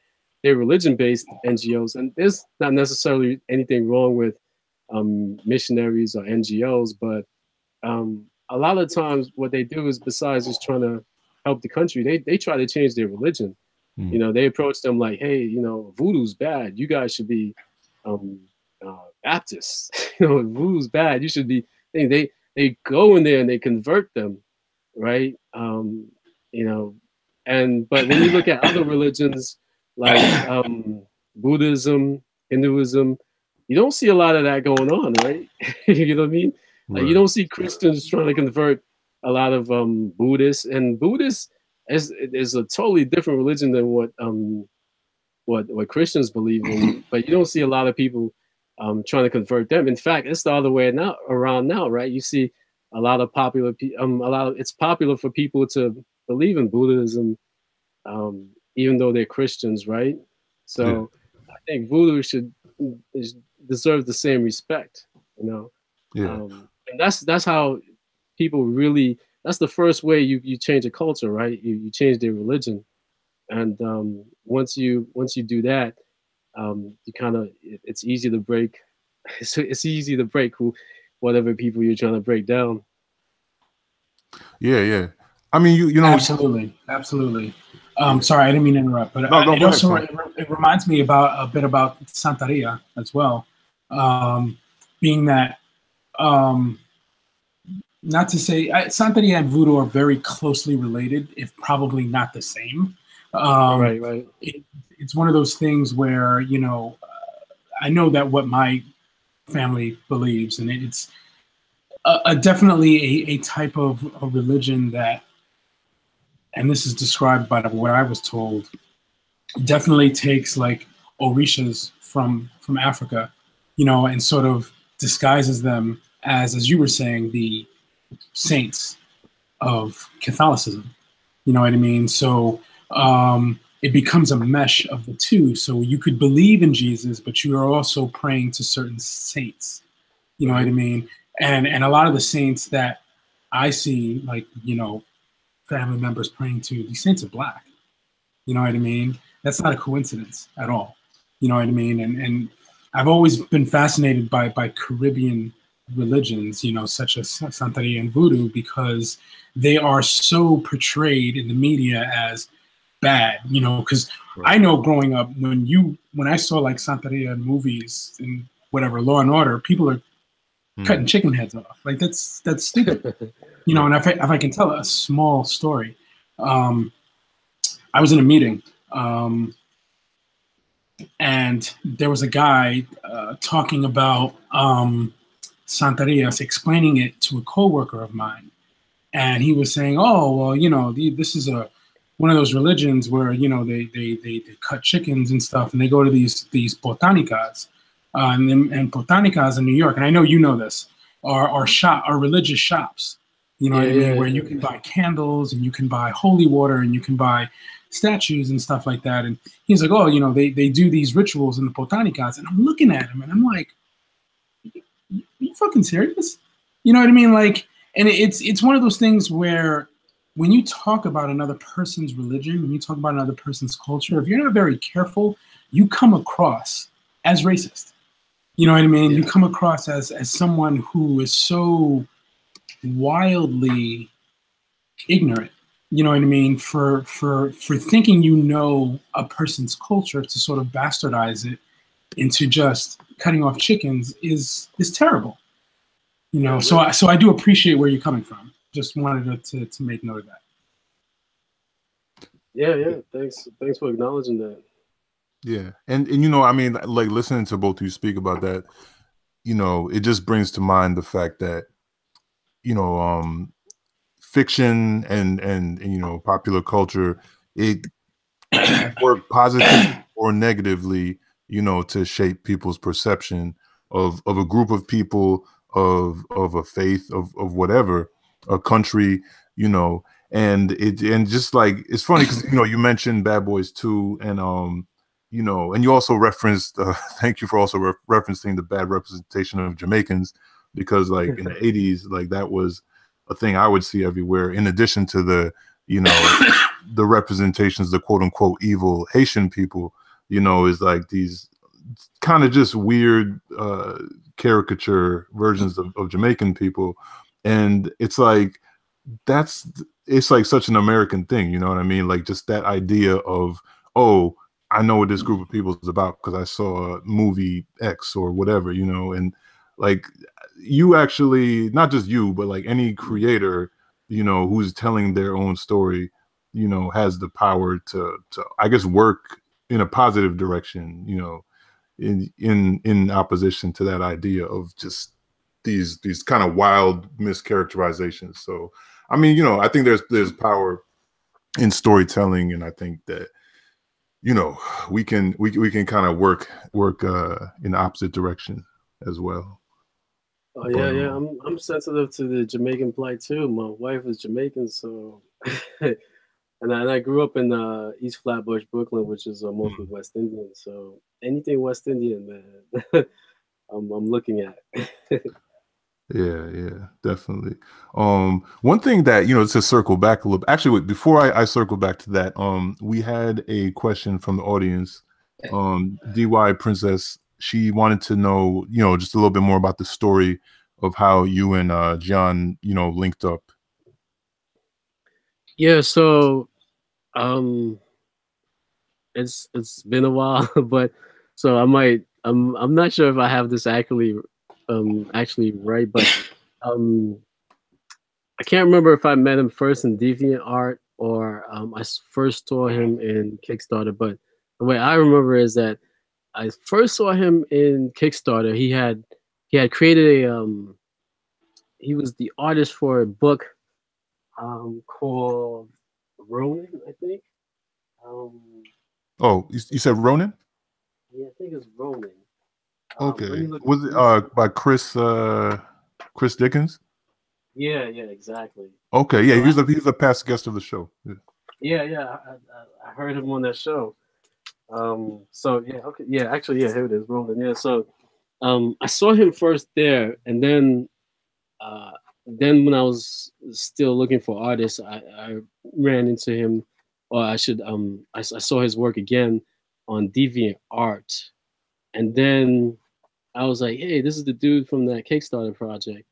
religion-based NGOs, and there's not necessarily anything wrong with missionaries or NGOs, but a lot of times what they do is besides just trying to help the country, they try to change their religion. You know, they approach them like, hey, you know, voodoo's bad. You guys should be Baptists. You know, voodoo's bad. You should be. They go in there and they convert them, right? You know, but when you look at other religions like Buddhism, Hinduism, you don't see a lot of that going on, right? You know what I mean? Like you don't see Christians trying to convert a lot of Buddhists, and Buddhists is a totally different religion than what Christians believe in. But you don't see a lot of people trying to convert them. In fact, it's the other way around now, right? You see a lot of it's popular for people to believe in Buddhism, even though they're Christians, right? So I think voodoo deserves the same respect, you know. And that's how people really. That's the first way you change a culture, right? You change their religion, and once you do that, you kind of it's easy to break. It's easy to break whatever people you're trying to break down. Yeah. I mean, you know, absolutely. Sorry, I didn't mean to interrupt, but it reminds me a bit about Santeria as well, being that. Not to say Santeria and voodoo are very closely related, if probably not the same. Right. It's one of those things where, you know, I know that what my family believes, and it's definitely a type of a religion that, and this is described by what I was told, definitely takes like orishas from Africa, you know, and sort of disguises them as you were saying, the saints of Catholicism. You know what I mean? So it becomes a mesh of the two. So you could believe in Jesus, but you are also praying to certain saints. You know what I mean? And a lot of the saints that I see, like, you know, family members praying to, these saints are black. You know what I mean? That's not a coincidence at all. You know what I mean? And I've always been fascinated by Caribbean religions, you know, such as Santeria and Voodoo, because they are so portrayed in the media as bad, you know, because I know growing up, when I saw like Santeria movies and whatever, Law and Order, people are cutting chicken heads off. Like that's stupid. You know, and if I can tell a small story, I was in a meeting, and there was a guy talking about Santeria, explaining it to a coworker of mine, and he was saying, "Oh, well, this is one of those religions where they cut chickens and stuff, and they go to these botanicas, and botanicas in New York, and I know you know this, are religious shops. You know what I mean? Where you can buy candles and you can buy holy water and you can buy statues and stuff like that." And he's like, "Oh, they do these rituals in the botanicas," and I'm looking at him and I'm like, "Are you fucking serious?" You know what I mean? Like, and it's one of those things where when you talk about another person's religion, when you talk about another person's culture, if you're not very careful, you come across as racist. You know what I mean? Yeah. You come across as someone who is so wildly ignorant. You know what I mean? For thinking a person's culture to sort of bastardize it into just cutting off chickens is terrible. So I do appreciate where you're coming from. Just wanted to make note of that. Yeah. Thanks for acknowledging that. Yeah, and I mean, like listening to both of you speak about that, it just brings to mind the fact that, fiction and popular culture, it can work positively or negatively, to shape people's perception of a group of people, of a faith, of whatever, a country, and just like, it's funny because you mentioned Bad Boys 2, and and you also referenced thank you for also referencing the bad representation of Jamaicans, because like in the 80s, like that was a thing I would see everywhere, in addition to the the representations, the quote unquote evil Haitian people, is like these kind of just weird caricature versions of Jamaican people. And it's like, it's like such an American thing, you know what I mean? Like just that idea of, oh, I know what this group of people is about because I saw movie X or whatever, and like, you actually, not just you, but like any creator, who's telling their own story, has the power to I guess work in a positive direction, in opposition to that idea of just these kind of wild mischaracterizations. So I mean, I think there's power in storytelling, and I think that we can kind of work in the opposite direction as well. Oh yeah. I'm sensitive to the Jamaican plight too. My wife is Jamaican, so and I grew up in East Flatbush, Brooklyn, which is mostly West Indian. So anything West Indian, man, I'm looking at. Yeah, definitely. One thing that, to circle back a little, actually, before I circle back to that, we had a question from the audience. DY Princess, she wanted to know, just a little bit more about the story of how you and John, linked up. Yeah, so it's been a while, but so I'm not sure if I have this actually right, but I can't remember if I met him first in DeviantArt or I first saw him in Kickstarter. But the way I remember is that I first saw him in Kickstarter. He had created he was the artist for a book called Ronin, I think. Oh, you said Ronin? Yeah, I think it's Ronin. Okay. Was it by Chris Dickens? Yeah, exactly. Okay, yeah, he's a past guest of the show. Yeah. I heard him on that show. So yeah, okay, yeah, actually, yeah, here it is, Roland. Yeah, so I saw him first there, and then when I was still looking for artists, I ran into him, or I saw his work again on DeviantArt, and then I was like, hey, this is the dude from that Kickstarter project.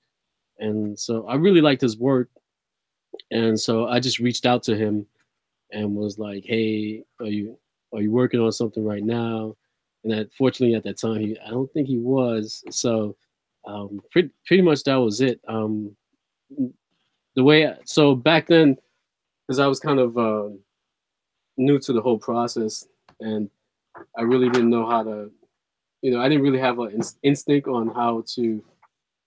And so I really liked his work. And so I just reached out to him and was like, hey, are you working on something right now? And fortunately at that time, I don't think he was. So pretty much that was it. So back then, because I was kind of new to the whole process, and I really didn't know how to, I didn't really have an instinct on how to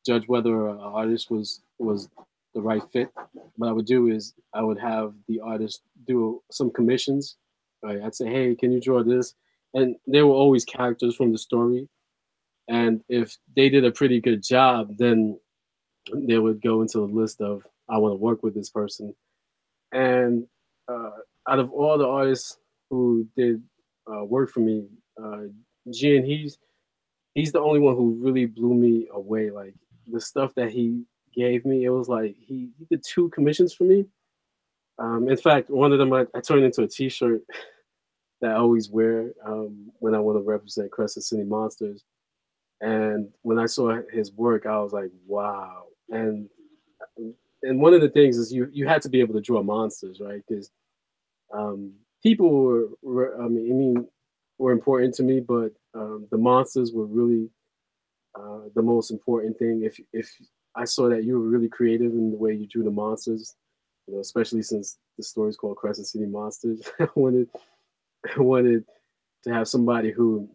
judge whether an artist was the right fit, what I would do is I would have the artist do some commissions. Right, I'd say, hey, can you draw this? And they were always characters from the story. And if they did a pretty good job, then they would go into the list of I want to work with this person. And uh, out of all the artists who did work for me, Gian, he's the only one who really blew me away. Like the stuff that he gave me, it was like he did 2 commissions for me. In fact, one of them I turned into a T-shirt that I always wear when I want to represent Crescent City Monsters. And when I saw his work, I was like, wow. And one of the things is you had to be able to draw monsters, right? Because people were important to me, but the monsters were really the most important thing. If I saw that you were really creative in the way you drew the monsters, especially since the story is called Crescent City Monsters, I wanted to have somebody who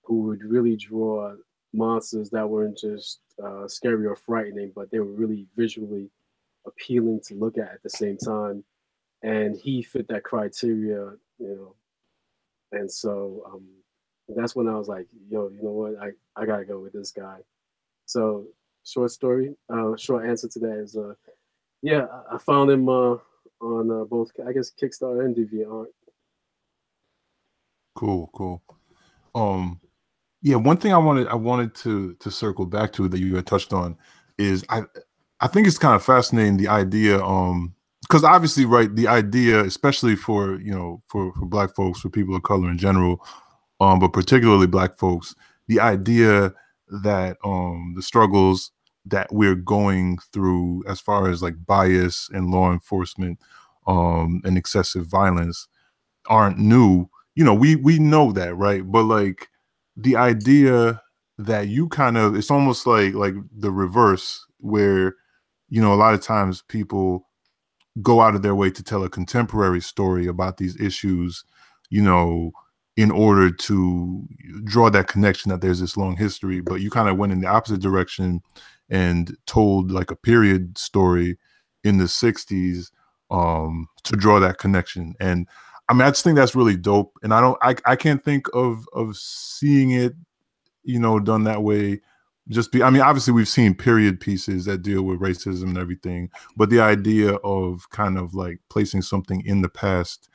would really draw monsters that weren't just scary or frightening, but they were really visually appealing to look at the same time. And he fit that criteria, And so that's when I was like, yo, you know what? I gotta go with this guy. So short answer to that is, yeah, I found him on both, I guess, Kickstarter and DeviantArt. Cool. Yeah, one thing I wanted to circle back to that you had touched on is I think it's kind of fascinating, the idea, because obviously, right, the idea, especially for for Black folks, for people of color in general, but particularly Black folks, the idea that the struggles that we're going through as far as like bias and law enforcement and excessive violence aren't new. We know that, right? But like the idea that you kind of, it's almost like the reverse, where a lot of times people go out of their way to tell a contemporary story about these issues, in order to draw that connection that there's this long history. But you kind of went in the opposite direction and told like a period story in the 60s to draw that connection. And I mean, I just think that's really dope. And I can't think of seeing it, done that way. I mean, obviously we've seen period pieces that deal with racism and everything, but the idea of kind of like placing something in the past,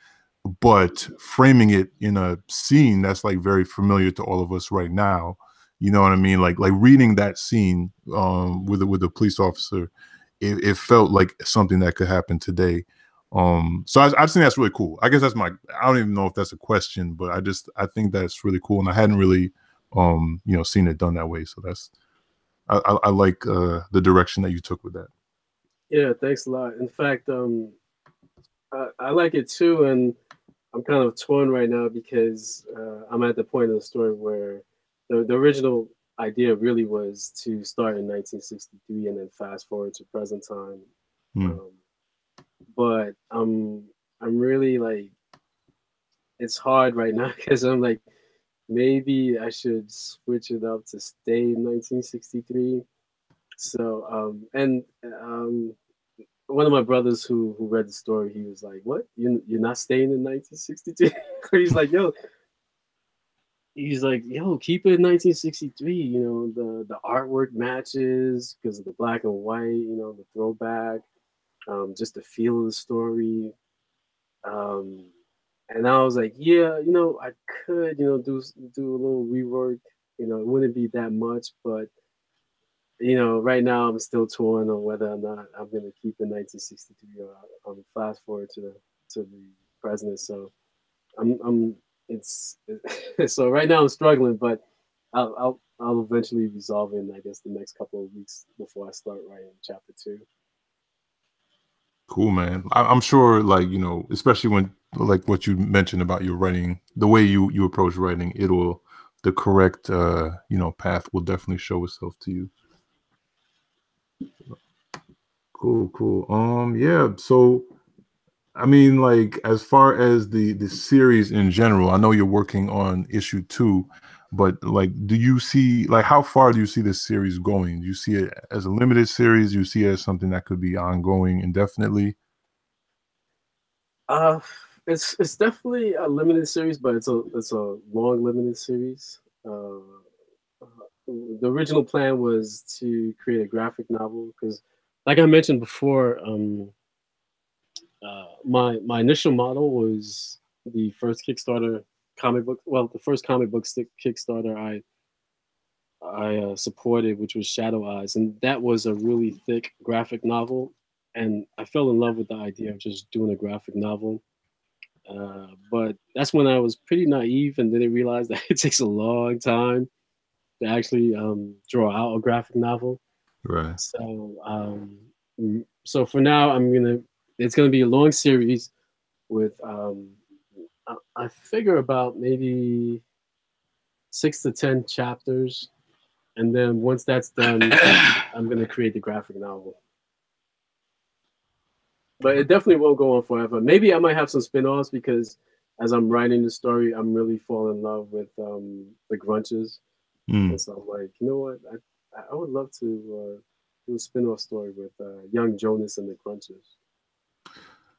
but framing it in a scene that's like very familiar to all of us right now. You know what I mean? Like reading that scene with a police officer, it felt like something that could happen today. So I just think that's really cool. I guess I don't even know if that's a question, but I think that's really cool. And I hadn't really, seen it done that way. So I like the direction that you took with that. Yeah, thanks a lot. In fact, I like it too. And I'm kind of torn right now because I'm at the point of the story where the original idea really was to start in 1963 and then fast forward to present time. But I'm really like, it's hard right now because I'm like, maybe I should switch it up to stay in 1963. So one of my brothers who read the story, he was like, "What? You're not staying in 1962?" He's like, "Yo, keep it in 1963. The artwork matches because of the black and white. The throwback, just the feel of the story." And I was like, "Yeah, I could, do a little rework. It wouldn't be that much, but." Right now I'm still torn on whether or not I'm going to keep in 1963 or fast forward to the present. So so right now I'm struggling, but I'll eventually resolve in, I guess, the next couple of weeks before I start writing chapter 2. Cool, man. I'm sure, like, especially when, like what you mentioned about your writing, the way you approach writing, the correct, path will definitely show itself to you. Cool. Yeah. So, I mean, like, as far as the series in general, I know you're working on issue 2. But like, do you see, like, how far do you see this series going? Do you see it as a limited series? Do you see it as something that could be ongoing indefinitely? It's definitely a limited series, but it's a long limited series. The original plan was to create a graphic novel because, like I mentioned before, my initial model was the first Kickstarter comic book. Well, the first comic book Kickstarter I supported, which was Shadow Eyes, and that was a really thick graphic novel. And I fell in love with the idea of just doing a graphic novel. But that's when I was pretty naive and didn't realize that it takes a long time to actually draw out a graphic novel. Right. So for now, it's gonna be a long series with I figure about maybe 6 to 10 chapters, and then once that's done, I'm gonna create the graphic novel. But it definitely won't go on forever. Maybe I might have some spin-offs because as I'm writing the story, I'm really falling in love with the Grunches. And so I'm like, you know what? I would love to do a spin-off story with young Jonas and the Grunches.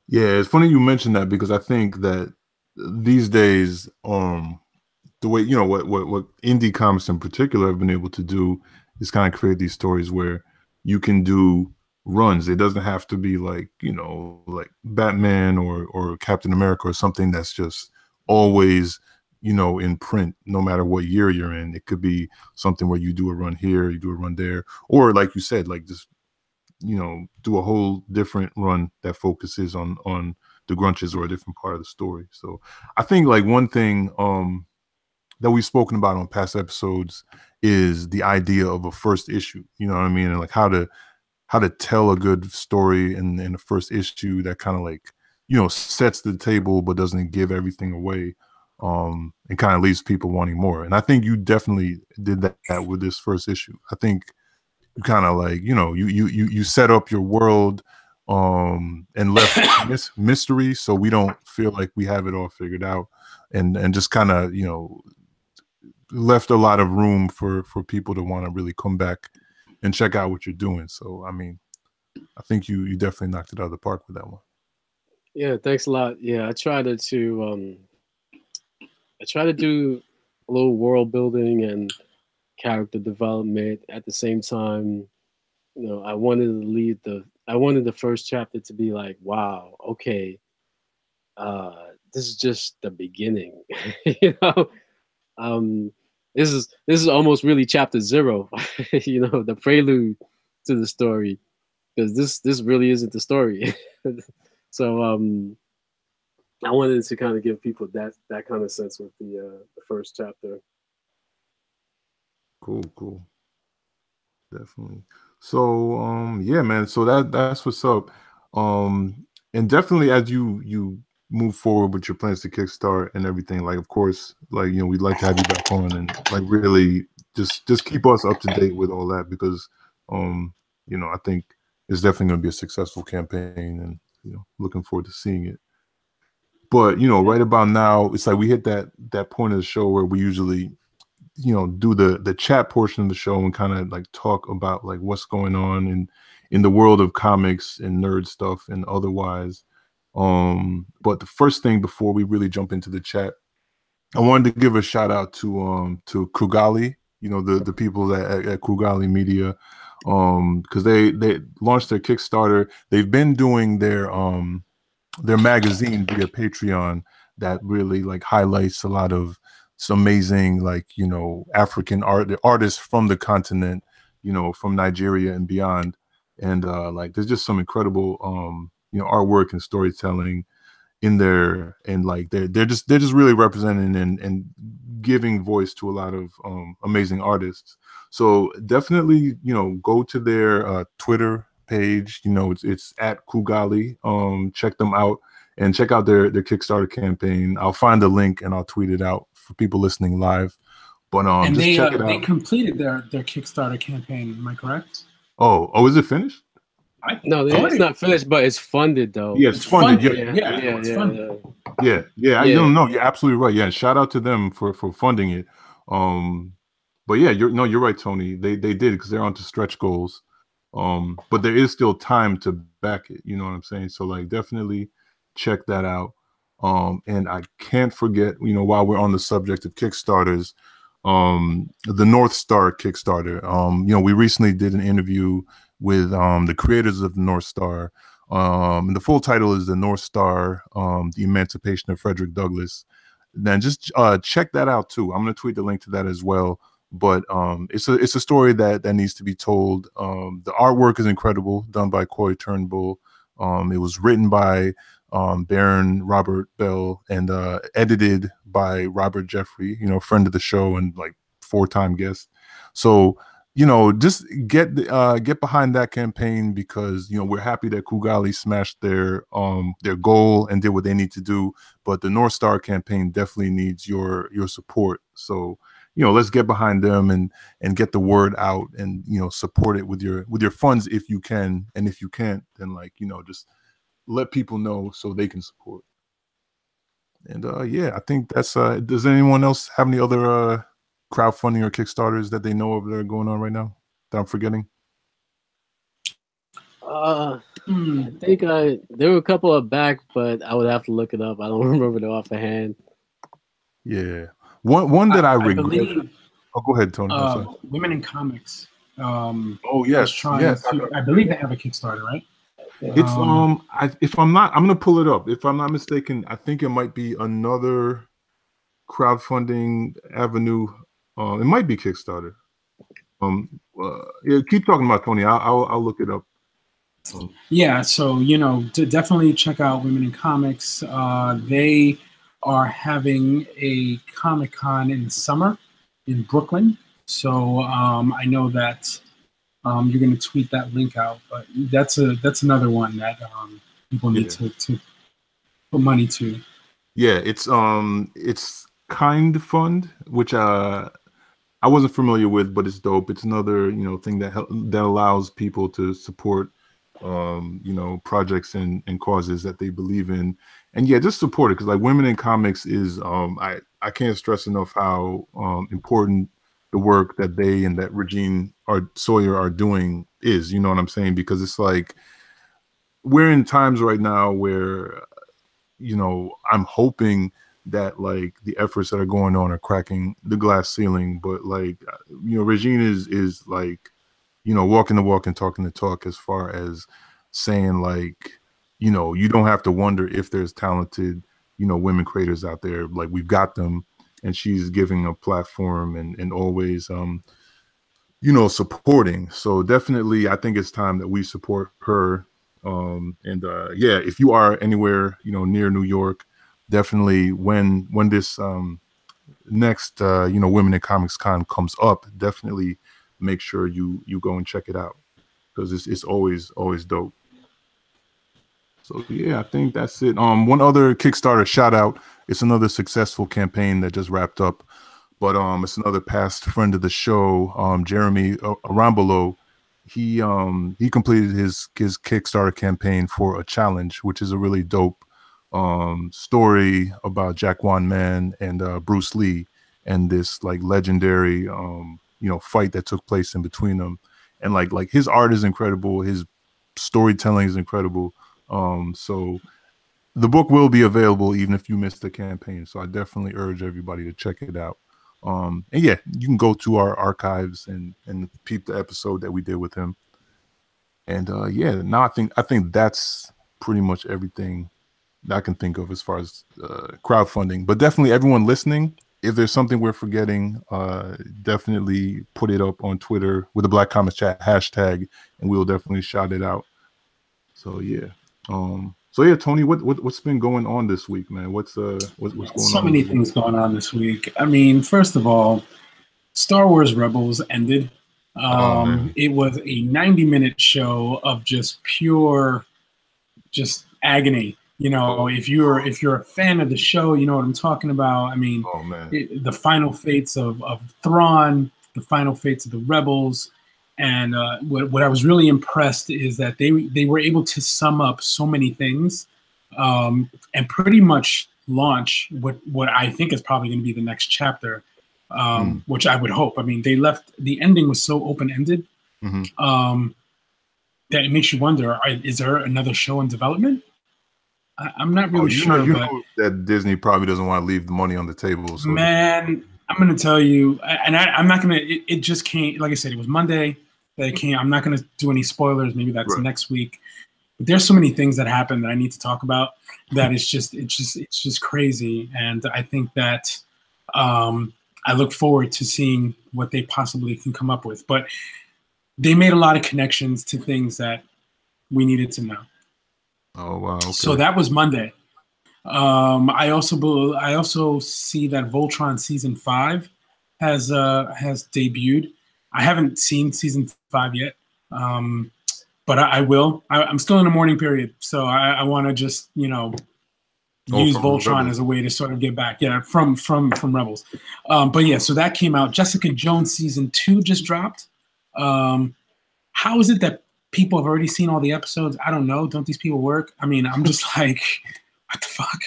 Yeah, it's funny you mentioned that because I think that these days, the way, you know, what indie comics in particular have been able to do is kind of create these stories where you can do runs. It doesn't have to be like, you know, like Batman or Captain America or something that's just always, you know, in print, no matter what year you're in. It could be something where you do a run here, you do a run there, or like you said, like just, you know, do a whole different run that focuses on the Grunches or a different part of the story. So I think like one thing that we've spoken about on past episodes is the idea of a first issue, you know what I mean? And like how to tell a good story in the first issue that kind of like, you know, sets the table but doesn't give everything away, and kind of leaves people wanting more. And I think you definitely did that with this first issue. I think you kind of like, you know, you set up your world and left mystery so we don't feel like we have it all figured out, and just kind of, you know, left a lot of room for people to want to really come back and check out what you're doing. So I mean, I think you definitely knocked it out of the park with that one. Yeah, thanks a lot. Yeah, I try to do a little world building and character development at the same time. You know, I wanted the first chapter to be like, wow, okay, this is just the beginning. You know, this is almost really chapter 0. You know, the prelude to the story, because this really isn't the story. So I wanted to kind of give people that kind of sense with the first chapter. Cool. Definitely. So yeah, man. So that's what's up. And definitely as you move forward with your plans to kickstart and everything, like of course, like, you know, we'd like to have you back on and like really just keep us up to date with all that, because you know, I think it's definitely going to be a successful campaign, and, you know, looking forward to seeing it. But, you know, right about now, it's like we hit that point of the show where we usually, you know, do the chat portion of the show and kind of like talk about like what's going on in the world of comics and nerd stuff and otherwise. But the first thing before we really jump into the chat, I wanted to give a shout out to Krugali, you know, the people at Krugali Media, because they launched their Kickstarter. They've been doing their magazine via Patreon that really like highlights a lot of some amazing, like, you know, African artists from the continent, you know, from Nigeria and beyond. And like there's just some incredible you know, artwork and storytelling in there, and like they're just really representing and giving voice to a lot of amazing artists. So definitely, you know, go to their Twitter page, you know, it's at Kugali. Check them out and check out their Kickstarter campaign. I'll find the link and I'll tweet it out for people listening live. But and just check it out. They completed their Kickstarter campaign. Am I correct? Oh, is it finished? No, it's not finished, but it's funded though. Yeah, it's funded. Yeah. Yeah. I don't know. You're absolutely right. Yeah, shout out to them for funding it. But yeah, you're right, Tony. They did because they're onto stretch goals. But there is still time to back it. You know what I'm saying? So like definitely check that out. And I can't forget, while we're on the subject of Kickstarters, the North Star Kickstarter. We recently did an interview with the creators of the North Star. And the full title is The North Star, The Emancipation of Frederick Douglass. Then just check that out too. I'm going to tweet the link to that as well. But it's a story that needs to be told. The artwork is incredible, done by Corey Turnbull. It was written by Baron Robert Bell and edited by Robert Jeffrey, friend of the show and like 4-time guest. So just get behind that campaign because we're happy that Kugali smashed their goal and did what they need to do. But the North Star campaign definitely needs your support. So let's get behind them and get the word out and support it with your funds if you can, and if you can't, then just let people know so they can support. And I think that's does anyone else have any other crowdfunding or Kickstarters that they know of that are going on right now that I'm forgetting? I think there were a couple of back, but I would have to look it up. I don't remember them off the hand. Yeah, one that I regret. Believe, go ahead, Tony. Women in Comics. Oh yes, yes. I believe they have a Kickstarter, right? It's I'm gonna pull it up. If I'm not mistaken, I think it might be another crowdfunding avenue. It might be Kickstarter. Yeah, keep talking about Tony. I'll look it up. Yeah, so to definitely check out Women in Comics. They are having a Comic-Con in the summer in Brooklyn. So I know that you're going to tweet that link out, but that's another one that people need to put money to. Yeah, it's Kind Fund, which I wasn't familiar with, but it's dope. It's another thing that allows people to support projects and causes that they believe in, and just support it because like Women in Comics is I can't stress enough how important the work that they and that Regine Sawyer are doing is. You know what I'm saying? Because it's like we're in times right now where I'm hoping that like the efforts that are going on are cracking the glass ceiling, but like Regine is like walking the walk and talking the talk as far as saying like you don't have to wonder if there's talented women creators out there. Like we've got them, and she's giving a platform and always supporting. So definitely I think it's time that we support her. If you are anywhere near New York, definitely when this next Women in Comics Con comes up, definitely make sure you go and check it out because it's always dope. So yeah, I think that's it. One other Kickstarter shout out. It's another successful campaign that just wrapped up, but it's another past friend of the show, Jeremy Arambolo. He completed his Kickstarter campaign for A Challenge, which is a really dope story about Jaquan Mann and Bruce Lee and this like legendary fight that took place in between them. And like his art is incredible, his storytelling is incredible. So the book will be available even if you missed the campaign. So I definitely urge everybody to check it out. And yeah, you can go to our archives and peep the episode that we did with him. And now I think that's pretty much everything that I can think of as far as crowdfunding. But definitely everyone listening, if there's something we're forgetting, definitely put it up on Twitter with the BlackComicsChat hashtag, and we'll definitely shout it out. So yeah. Tony, what's been going on this week, man? What's going on? So many things going on this week. I mean, first of all, Star Wars Rebels ended. It was a 90-minute show of just pure agony. If you're a fan of the show, you know what I'm talking about. I mean, the final fates of Thrawn, the final fates of the Rebels. And what I was really impressed is that they were able to sum up so many things and pretty much launch what I think is probably going to be the next chapter which I would hope. I mean, they left the ending was so open ended that it makes you wonder: is there another show in development? I'm not really sure. You but know that Disney probably doesn't want to leave the money on the table. So man, I'm going to tell you, and I'm not going to. It just came. Like I said, it was Monday that it came. I'm not going to do any spoilers. Maybe that's next week. But there's so many things that happen that I need to talk about. That it's just crazy, and I think that I look forward to seeing what they possibly can come up with. But they made a lot of connections to things that we needed to know. Oh wow! Okay. So that was Monday. I also see that Voltron season 5 has debuted. I haven't seen season 5 yet, but I will. I'm still in the mourning period, so I want to just use Voltron as a way to sort of get back. Yeah, from Rebels. But yeah, so that came out. Jessica Jones season 2 just dropped. How is it that people have already seen all the episodes? I don't know. Don't these people work? I mean, I'm just like, what the fuck?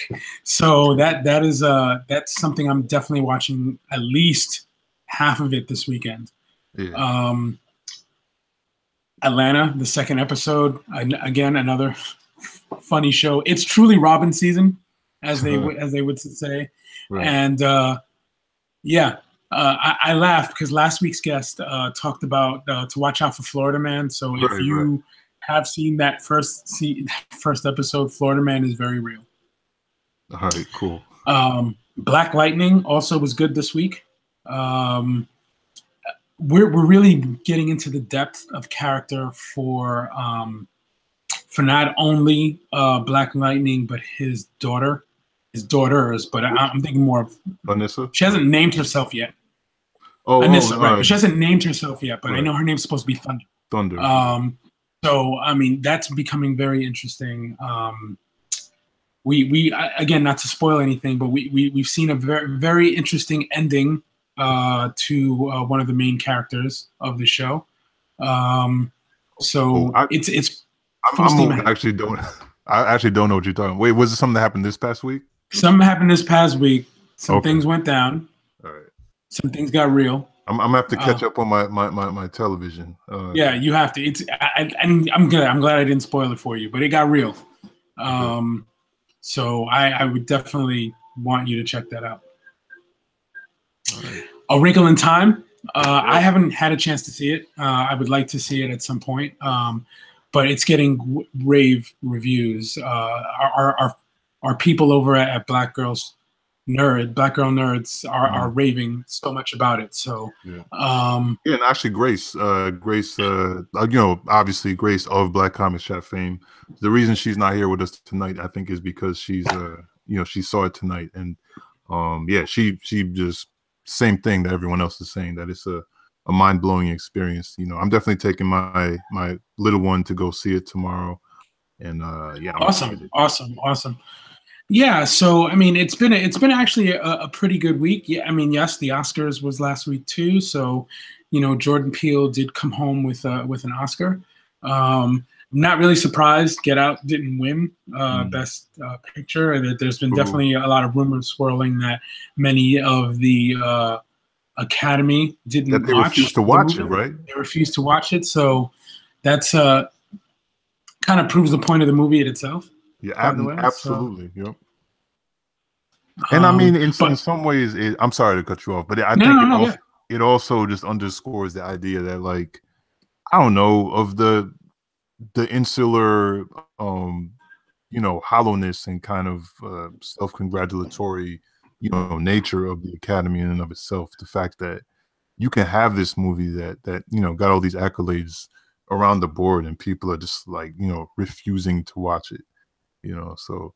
So that's something I'm definitely watching at least half of it this weekend. Yeah. Atlanta, the second episode, again another funny show. It's truly Robin season, as they would say. Right. And I laughed because last week's guest talked about to watch out for Florida Man. So if you have seen that first episode, Florida Man is very real. All right, cool. Black Lightning also was good this week. We're really getting into the depth of character for not only Black Lightning but his daughters. But I'm thinking more of Vanessa. She hasn't named herself yet. Anissa, right? But she hasn't named herself yet. But I know her name's supposed to be Thunder. So I mean that's becoming very interesting. We again, not to spoil anything, but we've seen a very, very interesting ending to one of the main characters of the show. It's I actually don't know what you're talking about. Wait, was it something that happened this past week? Something happened this past week. Some things went down. All right. Some things got real. I'm gonna have to catch up on my television. Yeah, you have to. I'm glad I didn't spoil it for you, but it got real. So I would definitely want you to check that out. Right. A Wrinkle in Time. I haven't had a chance to see it. I would like to see it at some point, but it's getting rave reviews. Our people over at Black Girl Nerds are raving so much about it. So and actually Grace, obviously Grace of BlackComicsChat fame. The reason she's not here with us tonight, I think, is because she's she saw it tonight, and she just same thing that everyone else is saying, that it's a mind-blowing experience. I'm definitely taking my little one to go see it tomorrow, and awesome. Yeah, so I mean, it's been actually a pretty good week. Yeah, I mean, yes, the Oscars was last week too. So, Jordan Peele did come home with an Oscar. Not really surprised. Get Out didn't win Best Picture. There's been definitely a lot of rumors swirling that many of the Academy didn't watch. They refused to watch it, right? They refused to watch it. So that's kind of proves the point of the movie in itself. Yeah, absolutely. So, yep. And I mean, in some ways, I'm sorry to cut you off, but I think it also just underscores the idea that, like, I don't know, of the insular, hollowness and kind of self-congratulatory, nature of the Academy in and of itself. The fact that you can have this movie that got all these accolades around the board, and people are just like refusing to watch it. So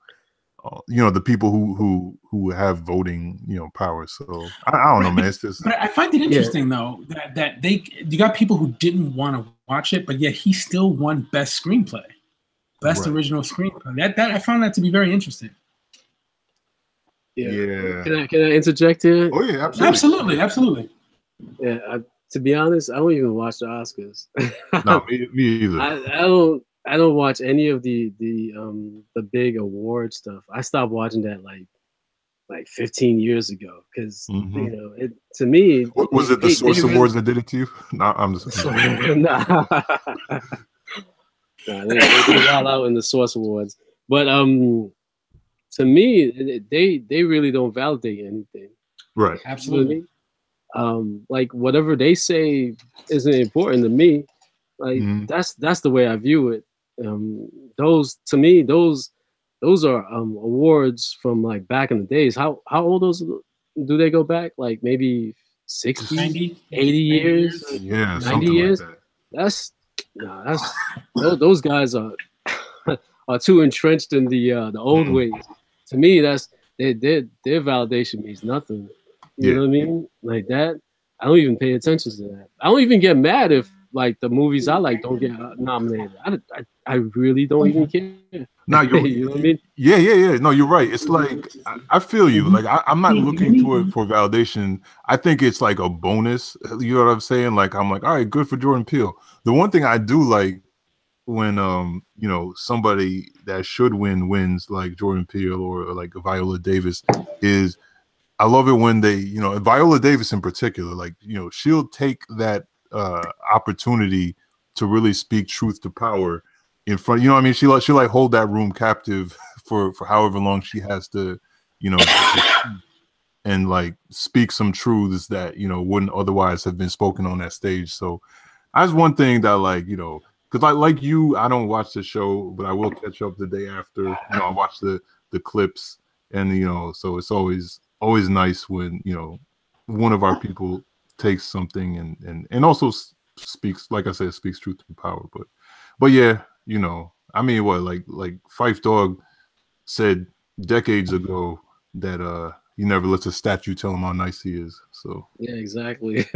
the people who have voting power. So I don't know, man. It's just. But I find it interesting though that you got people who didn't want to watch it, but yet he still won Best Screenplay, Best Original Screenplay. That I found that to be very interesting. Yeah. Can I interject here? Oh yeah, absolutely. Yeah. To be honest, I don't even watch the Oscars. No, me either. I don't watch any of the big award stuff. I stopped watching that like like 15 years ago, because Mm-hmm. you know, to me, was it the Source Awards that did it to you? No, I'm just nah. Nah, they wild out in the Source Awards, but to me, they really don't validate anything. right. Absolutely. You know what I mean? Like whatever they say isn't important to me. Like that's the way I view it. Those to me, those are awards from like back in the days. How old those do they go back? Like maybe 60, 90, 80 years, Yeah, 90 something years. like that. That's those guys are too entrenched in the old ways. To me, that's their validation means nothing. You know what I mean? Like that, I don't even pay attention to that. I don't even get mad if like the movies I like don't get nominated. I really don't even care. No, you know what I mean? Yeah. No, you're right. It's like I feel you. Like I'm not looking to it for validation. I think it's like a bonus. You know what I'm saying? Like I'm like, all right, good for Jordan Peele. The one thing I do like when you know, somebody that should win wins, like Jordan Peele or like Viola Davis, is I love it when they, you know, Viola Davis in particular, like, you know, she'll take that opportunity to really speak truth to power in front. You know what I mean? She like hold that room captive for however long she has to, you know, and like speak some truths that, you know, wouldn't otherwise have been spoken on that stage. So that's one thing that, like, you know, because like you, I don't watch the show, but I will catch up the day after. You know, I watch the clips, and you know, so it's always nice when, you know, one of our people takes something and also speaks, like I said, speaks truth to power. But yeah, you know, I mean, what, like Phife Dawg said decades ago that he never lets a statue tell him how nice he is. So yeah, exactly.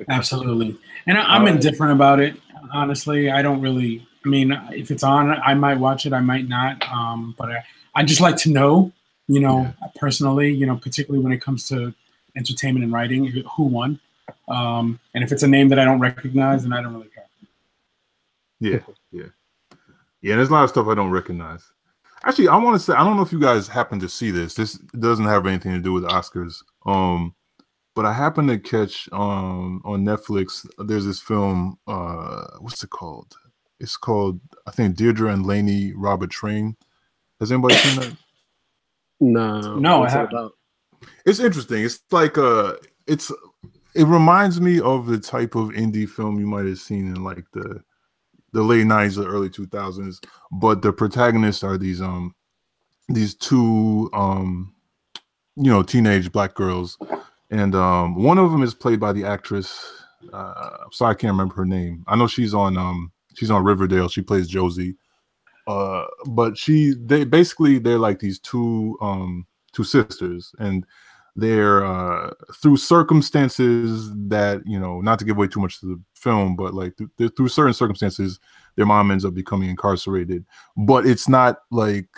Absolutely. And I'm indifferent about it, honestly. I don't really, I mean, if it's on, I might watch it, I might not. But I just like to know, you know, personally, you know, particularly when it comes to entertainment and writing, who won. And if it's a name that I don't recognize, then I don't really care. Yeah. There's a lot of stuff I don't recognize. Actually, I want to say, I don't know if you guys happen to see this. This doesn't have anything to do with the Oscars. But I happened to catch on Netflix, there's this film, what's it called? It's called, I think, Deirdre and Laney Rob a Train. Has anybody seen that? No, I haven't. about? It's interesting. It's like it reminds me of the type of indie film you might have seen in like the late 90s or early 2000s, but the protagonists are these two you know, teenage black girls, and one of them is played by the actress, I'm sorry, I can't remember her name. I know she's on Riverdale. She plays Josie, but they're like these two sisters, and they're through circumstances that, you know, not to give away too much to the film, but like through certain circumstances, their mom ends up becoming incarcerated. But it's not like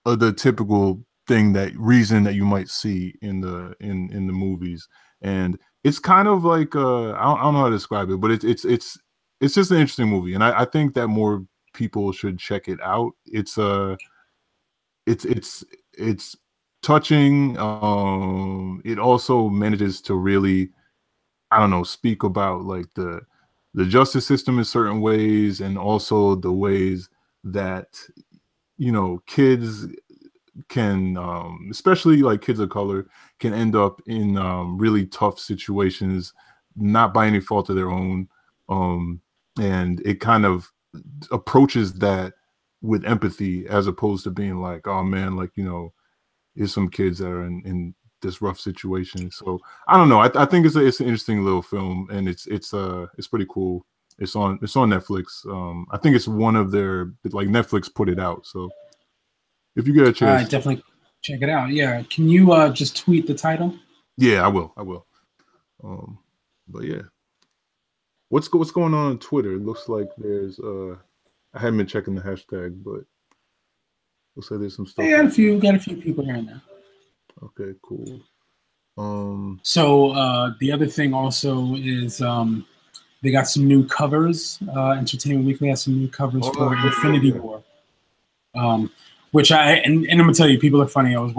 the typical reason that you might see in the movies, and it's kind of like I don't know how to describe it, but it's just an interesting movie, and I think that more people should check it out. It's touching. It also manages to really, I don't know, speak about like the justice system in certain ways, and also the ways that, you know, kids can, especially like kids of color, can end up in really tough situations, not by any fault of their own. And it kind of approaches that with empathy, as opposed to being like, oh man, like, you know, here's some kids that are in this rough situation. So I don't know. I think it's an interesting little film, and it's pretty cool. It's on Netflix. I think it's one of their, like, Netflix put it out. So if you get a chance, definitely check it out. Yeah. Can you just tweet the title? Yeah, I will. But yeah, what's going on Twitter? It looks like there's I haven't been checking the hashtag, but looks like there's some stuff. Yeah, got a few people here and there. Okay, cool. So the other thing also is they got some new covers. Entertainment Weekly has some new covers for Infinity War. which and I'm gonna tell you, people are funny. I was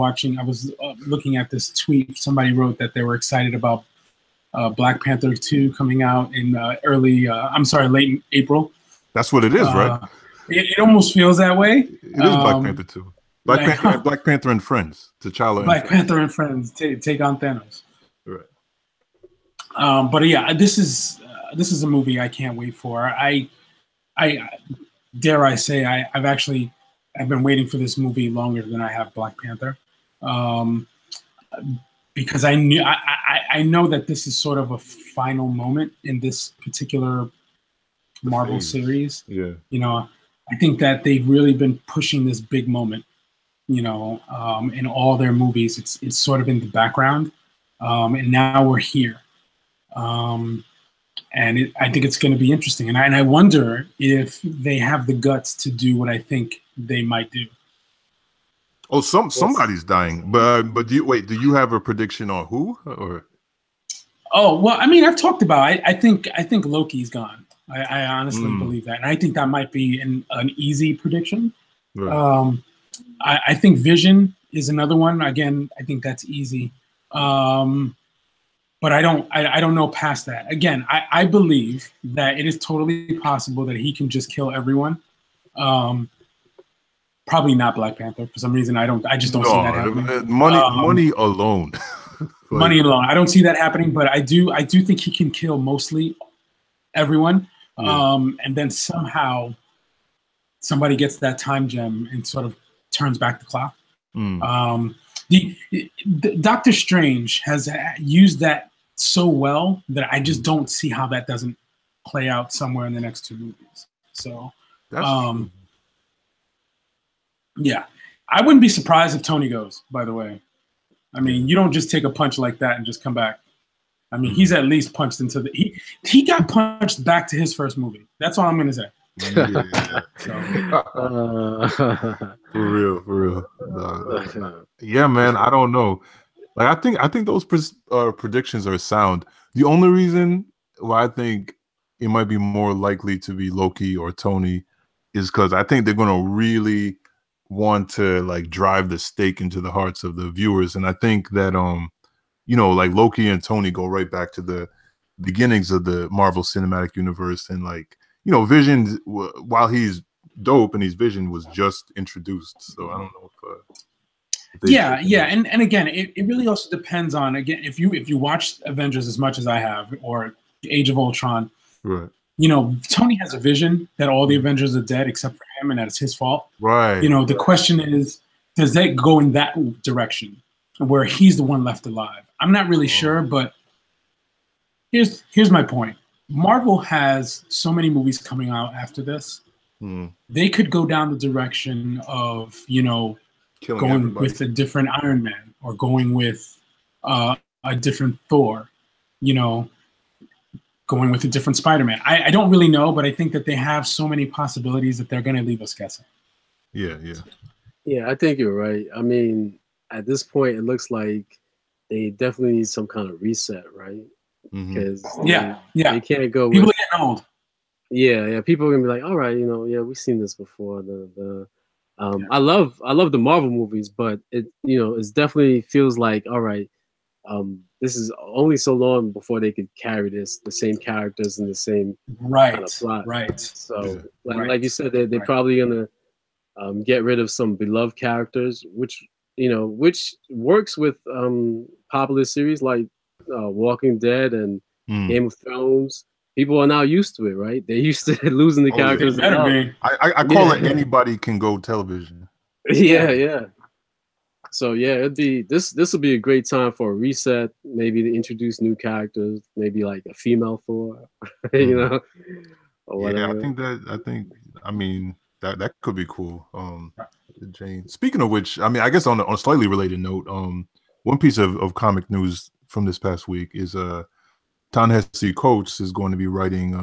looking at this tweet. Somebody wrote that they were excited about Black Panther 2 coming out in late April. That's what it is, right? It almost feels that way. It is Black Panther 2. Black Panther and Friends. T'Challa. Black Panther and Friends take on Thanos. Right. But yeah, this is a movie I can't wait for. I dare I say I've been waiting for this movie longer than I have Black Panther, because I know that this is sort of a final moment in this particular Marvel series. Yeah, you know, I think that they've really been pushing this big moment. You know, in all their movies, it's sort of in the background, and now we're here. And I think it's going to be interesting, and I wonder if they have the guts to do what I think they might do. Oh, somebody's dying, but do you have a prediction on who? Or oh well, I mean, I've talked about. I think Loki's gone. I honestly believe that, and I think that might be an easy prediction. Right. I think Vision is another one. Again, I think that's easy. But I don't know past that. Again, I believe that it is totally possible that he can just kill everyone. Probably not Black Panther for some reason. I just don't see that happening. Money alone. Money alone. I don't see that happening, but I do think he can kill mostly everyone. Yeah. And then somehow somebody gets that time gem and sort of turns back the clock. The Doctor Strange has used that so well that I just don't see how that doesn't play out somewhere in the next 2 movies. So, yeah, I wouldn't be surprised if Tony goes, by the way. I mean, you don't just take a punch like that and just come back. I mean, he's at least punched into he got punched back to his first movie. That's all I'm going to say. For real. Yeah, man, I don't know. Like, I think those predictions are sound. The only reason why I think it might be more likely to be Loki or Tony is because I think they're going to really want to like drive the stake into the hearts of the viewers, and I think that like Loki and Tony go right back to the beginnings of the Marvel Cinematic Universe, and like Vision, while he's dope and his Vision was just introduced, so I don't know if and again, it really also depends on, again, if you watch Avengers as much as I have, or Age of Ultron, right? Tony has a vision that all the Avengers are dead except for him, and that it's his fault, right? The question is, does that go in that direction where he's the one left alive? I'm not really sure, but here's my point. Marvel has so many movies coming out after this. They could go down the direction of, going with a different Iron Man, or going with a different Thor, going with a different Spider-Man. I don't really know, but I think that they have so many possibilities that they're going to leave us guessing. Yeah. Yeah, I think you're right. I mean, at this point, it looks like they definitely need some kind of reset, right? Because they can't go. People are getting old. Yeah. People are gonna be like, all right, we've seen this before. I love the Marvel movies, but it definitely feels like, all right, this is only so long before they could carry the same characters and the same kind of plot. Right. So, like you said, they're probably gonna get rid of some beloved characters, which works with popular series like Walking Dead and Game of Thrones. People are now used to it, right? They're used to losing the characters. I call it anybody can go television. Yeah. So yeah, it'd be this will be a great time for a reset. Maybe to introduce new characters, maybe like a female Thor, or whatever. Yeah, I mean that could be cool. Jane. Speaking of which, I mean, I guess on a slightly related note, one piece of comic news from this past week is Ta-Nehisi Coates is going to be writing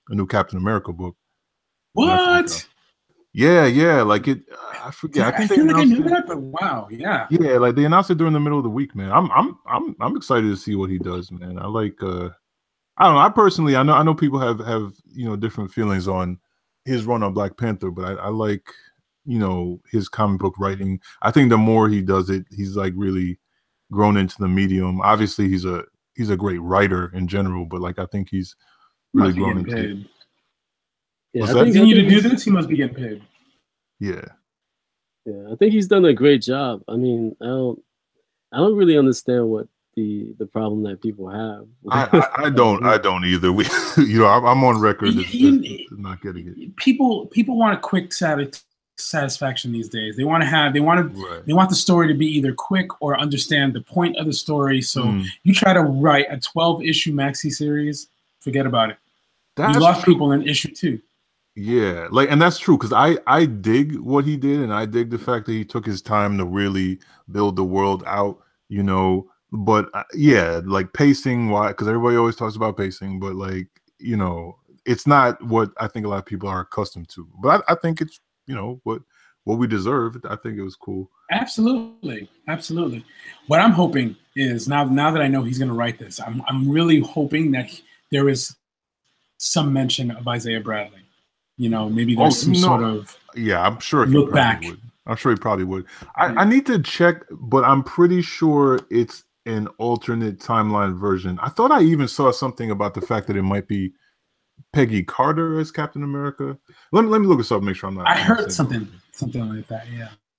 a new Captain America book. What? Yeah, like it. I forget. I feel like I knew that, but wow, yeah. Yeah, like they announced it during the middle of the week, man. I'm excited to see what he does, man. I like. I don't know. I personally, I know people have different feelings on his run on Black Panther, but I like you know, his comic book writing. I think the more he does it, he's like really grown into the medium. Obviously, he's a great writer in general, but like I think he's really grown into it. Yeah, What's I that? think, Continue to do this, he must be getting paid. Yeah. I think he's done a great job. I mean, I don't really understand what the problem that people have. I don't either. We, you know, I'm on record as not getting it. People want a quick satisfaction these days. They want the story to be either quick or understand the point of the story. So you try to write a 12-issue maxi series, forget about it. You lost people in issue 2. Yeah, like, and that's true because I dig what he did, and I dig the fact that he took his time to really build the world out, you know. But yeah, like pacing, why? Because everybody always talks about pacing, but like, you know, it's not what I think a lot of people are accustomed to. But I think it's, you know, what we deserved. I think it was cool. Absolutely. What I'm hoping is now that I know he's going to write this, I'm really hoping that there is some mention of Isaiah Bradley. You know, maybe there's some sort of I'm sure he look probably back. would. I'm sure he probably would. I need to check, but I'm pretty sure it's an alternate timeline version. I thought I even saw something about the fact that it might be Peggy Carter as Captain America. Let me look this up, make sure I'm not. I heard something like that.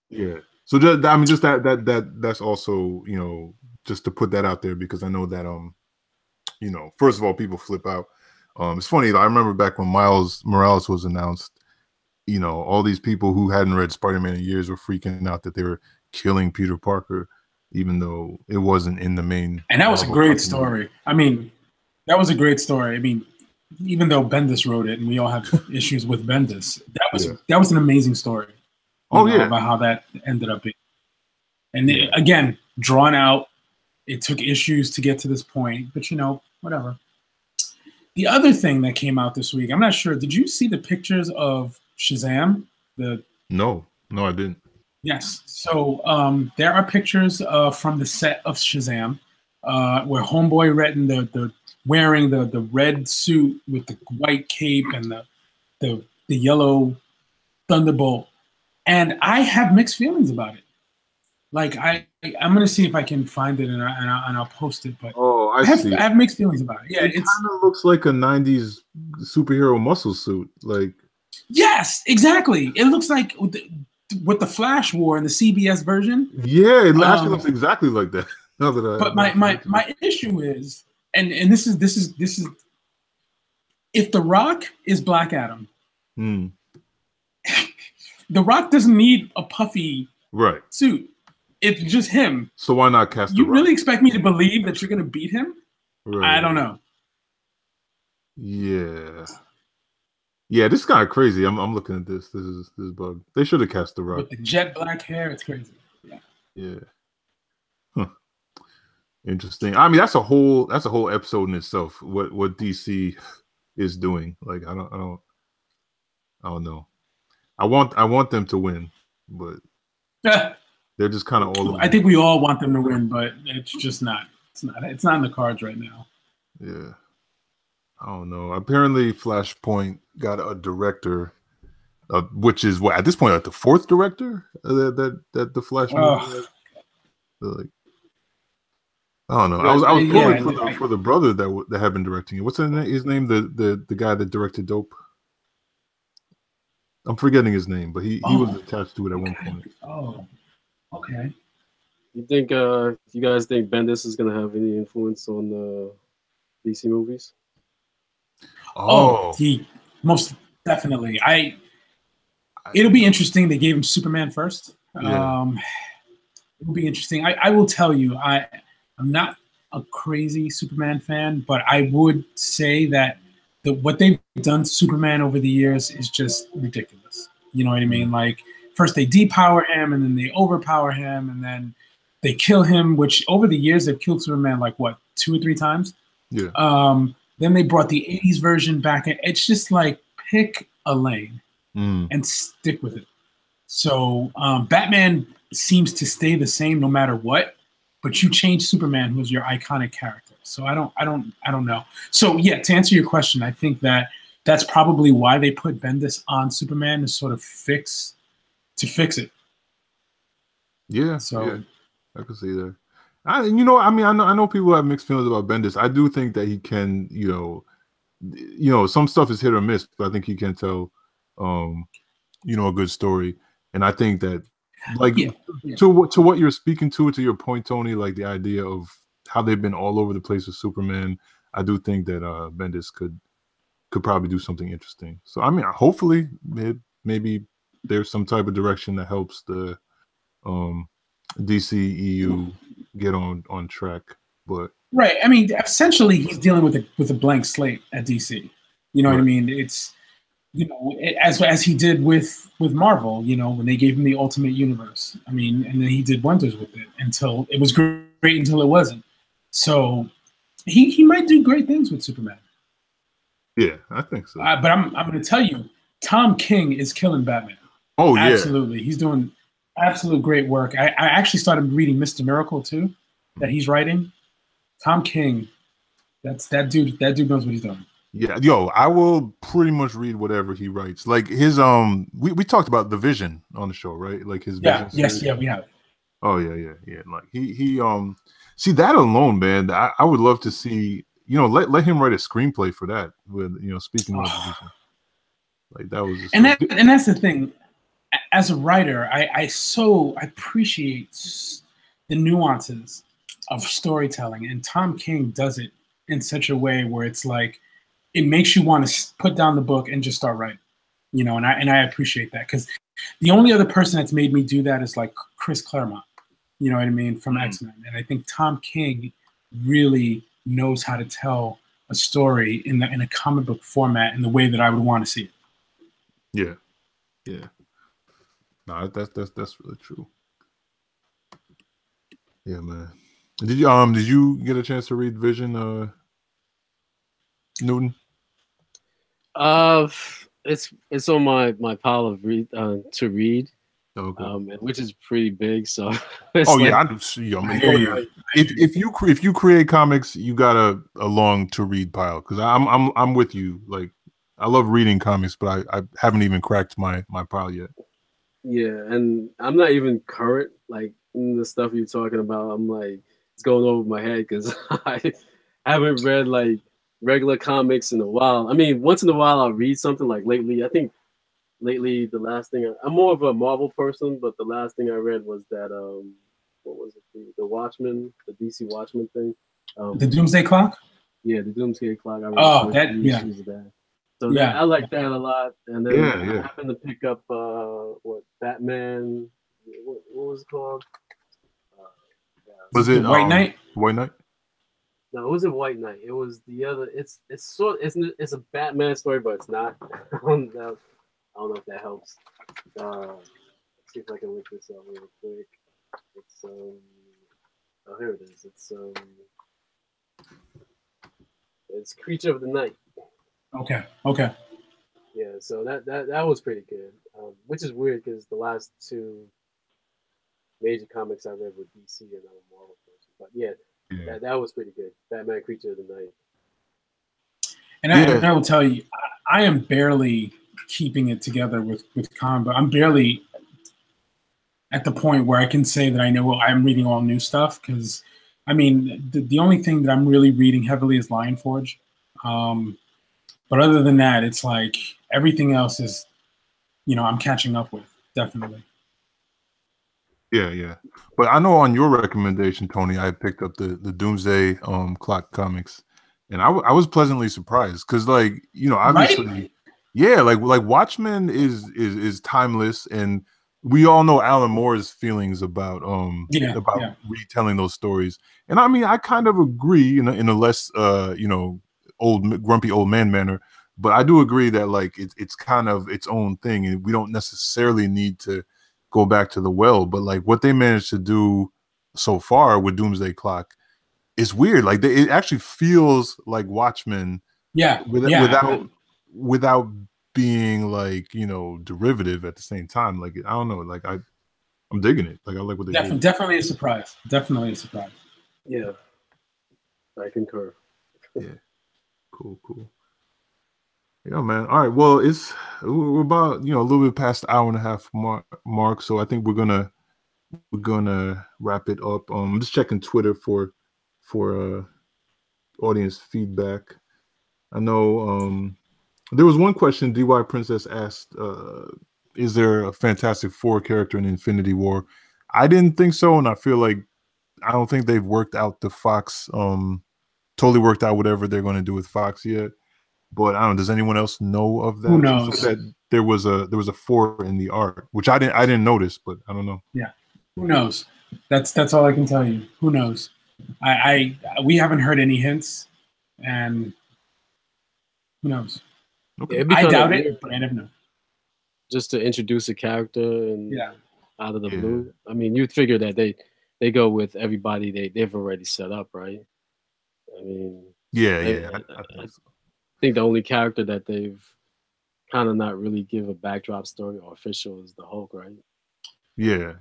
Yeah. So just, I mean, just that's also, you know, just to put that out there because I know that you know, first of all, people flip out. It's funny. I remember back when Miles Morales was announced, you know, all these people who hadn't read Spider-Man in years were freaking out that they were killing Peter Parker, even though it wasn't in the main. And that was a great story. I mean, that was a great story. I mean, even though Bendis wrote it, and we all have issues with Bendis, that was an amazing story. About how that ended up being. And again, drawn out. It took issues to get to this point, but you know, whatever. The other thing that came out this week, I'm not sure. Did you see the pictures of Shazam? No, I didn't. Yes. So there are pictures from the set of Shazam, where Homeboy wearing the red suit with the white cape and the yellow thunderbolt, and I have mixed feelings about it. Like I'm gonna see if I can find it and I'll post it. But I have mixed feelings about it. Yeah, it kind of looks like a '90s superhero muscle suit. Like, yes, exactly. It looks like what the Flash wore in the CBS version. Yeah, it actually looks exactly like that. But my issue is, and this is if The Rock is Black Adam, The Rock doesn't need a puffy suit. It's just him. So why not cast The Rock? You really expect me to believe that you're going to beat him? Right. I don't know. Yeah, this is kind of crazy. I'm looking at this. This is bug. They should have cast The Rock. With the jet black hair, it's crazy. Yeah. Huh. Interesting. I mean, that's a whole episode in itself. What DC is doing. Like, I don't know. I want them to win, but they're just kind of all over. I think we all want them to win, but it's just not. It's not in the cards right now. Yeah. I don't know. Apparently, Flashpoint got a director, which is what at this point, like the 4th director that the Flash movie. Like, I don't know. I was pulling for the brother that had been directing it. What's his name? The guy that directed Dope. I'm forgetting his name, but he was attached to it at one point. Oh, okay. You think you guys think Bendis is gonna have any influence on the DC movies? He most definitely. It'll be interesting. They gave him Superman first. It'll be interesting. I will tell you, I'm not a crazy Superman fan, but I would say that what they've done to Superman over the years is just ridiculous. You know what I mean? Like, first they depower him, and then they overpower him, and then they kill him, which over the years they've killed Superman like, what, 2 or 3 times? Yeah. Then they brought the 80s version back. It's just like, pick a lane and stick with it. So Batman seems to stay the same no matter what, but you change Superman, who's your iconic character. So I don't know. So yeah, to answer your question, I think that's probably why they put Bendis on Superman, to sort of fix to fix it. Yeah, So yeah, I can see that. You know, I mean, I know people have mixed feelings about Bendis. I do think that he can, you know, some stuff is hit or miss, but I think he can tell, you know, a good story. And I think that, like, to what you're speaking to your point, Tony, like the idea of how they've been all over the place with Superman, I do think that Bendis could probably do something interesting. So I mean, hopefully, maybe there's some type of direction that helps the DCEU get on track. But right, I mean, essentially, he's dealing with a blank slate at DC. You know what I mean? It's, you know, as he did with Marvel, you know, when they gave him the Ultimate Universe. I mean, and then he did wonders with it until it was great until it wasn't. So he might do great things with Superman. Yeah, I think so. But I'm going to tell you, Tom King is killing Batman. Oh yeah, absolutely. He's doing absolute great work. I actually started reading Mr. Miracle too, that he's writing. Tom King, that dude. That dude knows what he's doing. Yeah, yo, I will pretty much read whatever he writes. Like his we talked about the Vision on the show, right? Like his Vision series. Yeah, we have. Oh yeah. Like he see that alone, man. I would love to see, you know, let him write a screenplay for that. With, you know, speaking of the Vision, like that was just and that's the thing. As a writer, I so appreciate the nuances of storytelling, and Tom King does it in such a way where it's like it makes you want to put down the book and just start writing, you know. And I appreciate that, because the only other person that's made me do that is like Chris Claremont, you know what I mean, from X-Men. And I think Tom King really knows how to tell a story in a comic book format in the way that I would want to see it. Yeah. No, that's really true. Yeah, man. Did you get a chance to read Vision, Newton? It's on my pile of to read. Okay. Which is pretty big. So I do see. I mean, if you create comics, you got a long to read pile. Because I'm with you. Like, I love reading comics, but I haven't even cracked my pile yet. Yeah, and I'm not even current, like, in the stuff you're talking about. I'm like, it's going over my head because I haven't read like regular comics in a while. I mean, once in a while I'll read something. Like lately, I think the last thing I'm more of a Marvel person, but the last thing I read was that what was it? The Watchmen, the DC Watchmen thing. The Doomsday Clock? Yeah, the Doomsday Clock. I read So I like that a lot. And then I happened to pick up Batman. What was it called? Was it White Knight? White Knight? No, it wasn't White Knight. It was the other. It's a Batman story, but it's not. I don't know if that helps. Let's see if I can look this up real quick. It's oh, here it is. It's Creature of the Night. Okay. Yeah, so that was pretty good. Which is weird because the last two major comics I read were DC and I'm a Marvel person. But yeah. That was pretty good. Batman Creature of the Night. And I will tell you, I am barely keeping it together with comic book. I'm barely at the point where I can say that I know I'm reading all new stuff, because I mean the only thing that I'm really reading heavily is Lion Forge. But other than that, it's like everything else is, you know, I'm catching up with, definitely. Yeah. But I know on your recommendation, Tony, I picked up the Doomsday Clock comics, and I was pleasantly surprised because, like, you know, obviously, right? Yeah, like Watchmen is timeless, and we all know Alan Moore's feelings about retelling those stories. And I mean, I kind of agree in a less you know, grumpy old man manner, but I do agree that like it's kind of its own thing, and we don't necessarily need to go back to the well. But like what they managed to do so far with Doomsday Clock is weird. Like it actually feels like Watchmen, without being like, you know, derivative at the same time. Like I don't know, like I'm digging it. Like I like what they did. Definitely a surprise. Definitely a surprise. Yeah, I concur. Yeah, cool. Yeah, man. All right. Well, we're about a little bit past the hour and a half mark, so I think we're gonna wrap it up. I'm just checking Twitter for audience feedback. I know there was one question DY Princess asked, is there a Fantastic Four character in Infinity War? I didn't think so, and I feel like I don't think they've worked out the Fox totally worked out whatever they're going to do with Fox yet. But I don't know, does anyone else know of that? Who She knows? said that there was a 4 in the art, which I didn't notice, but I don't know. Yeah. Who knows? That's all I can tell you. Who knows? We haven't heard any hints, and who knows? Okay. I doubt it, but I never know. Just to introduce a character and Yeah. out of the blue. I mean, you'd figure that they go with everybody they've already set up, right? I mean, I think the only character that they've kind of not really give a backdrop story or official is the Hulk, right? Yeah,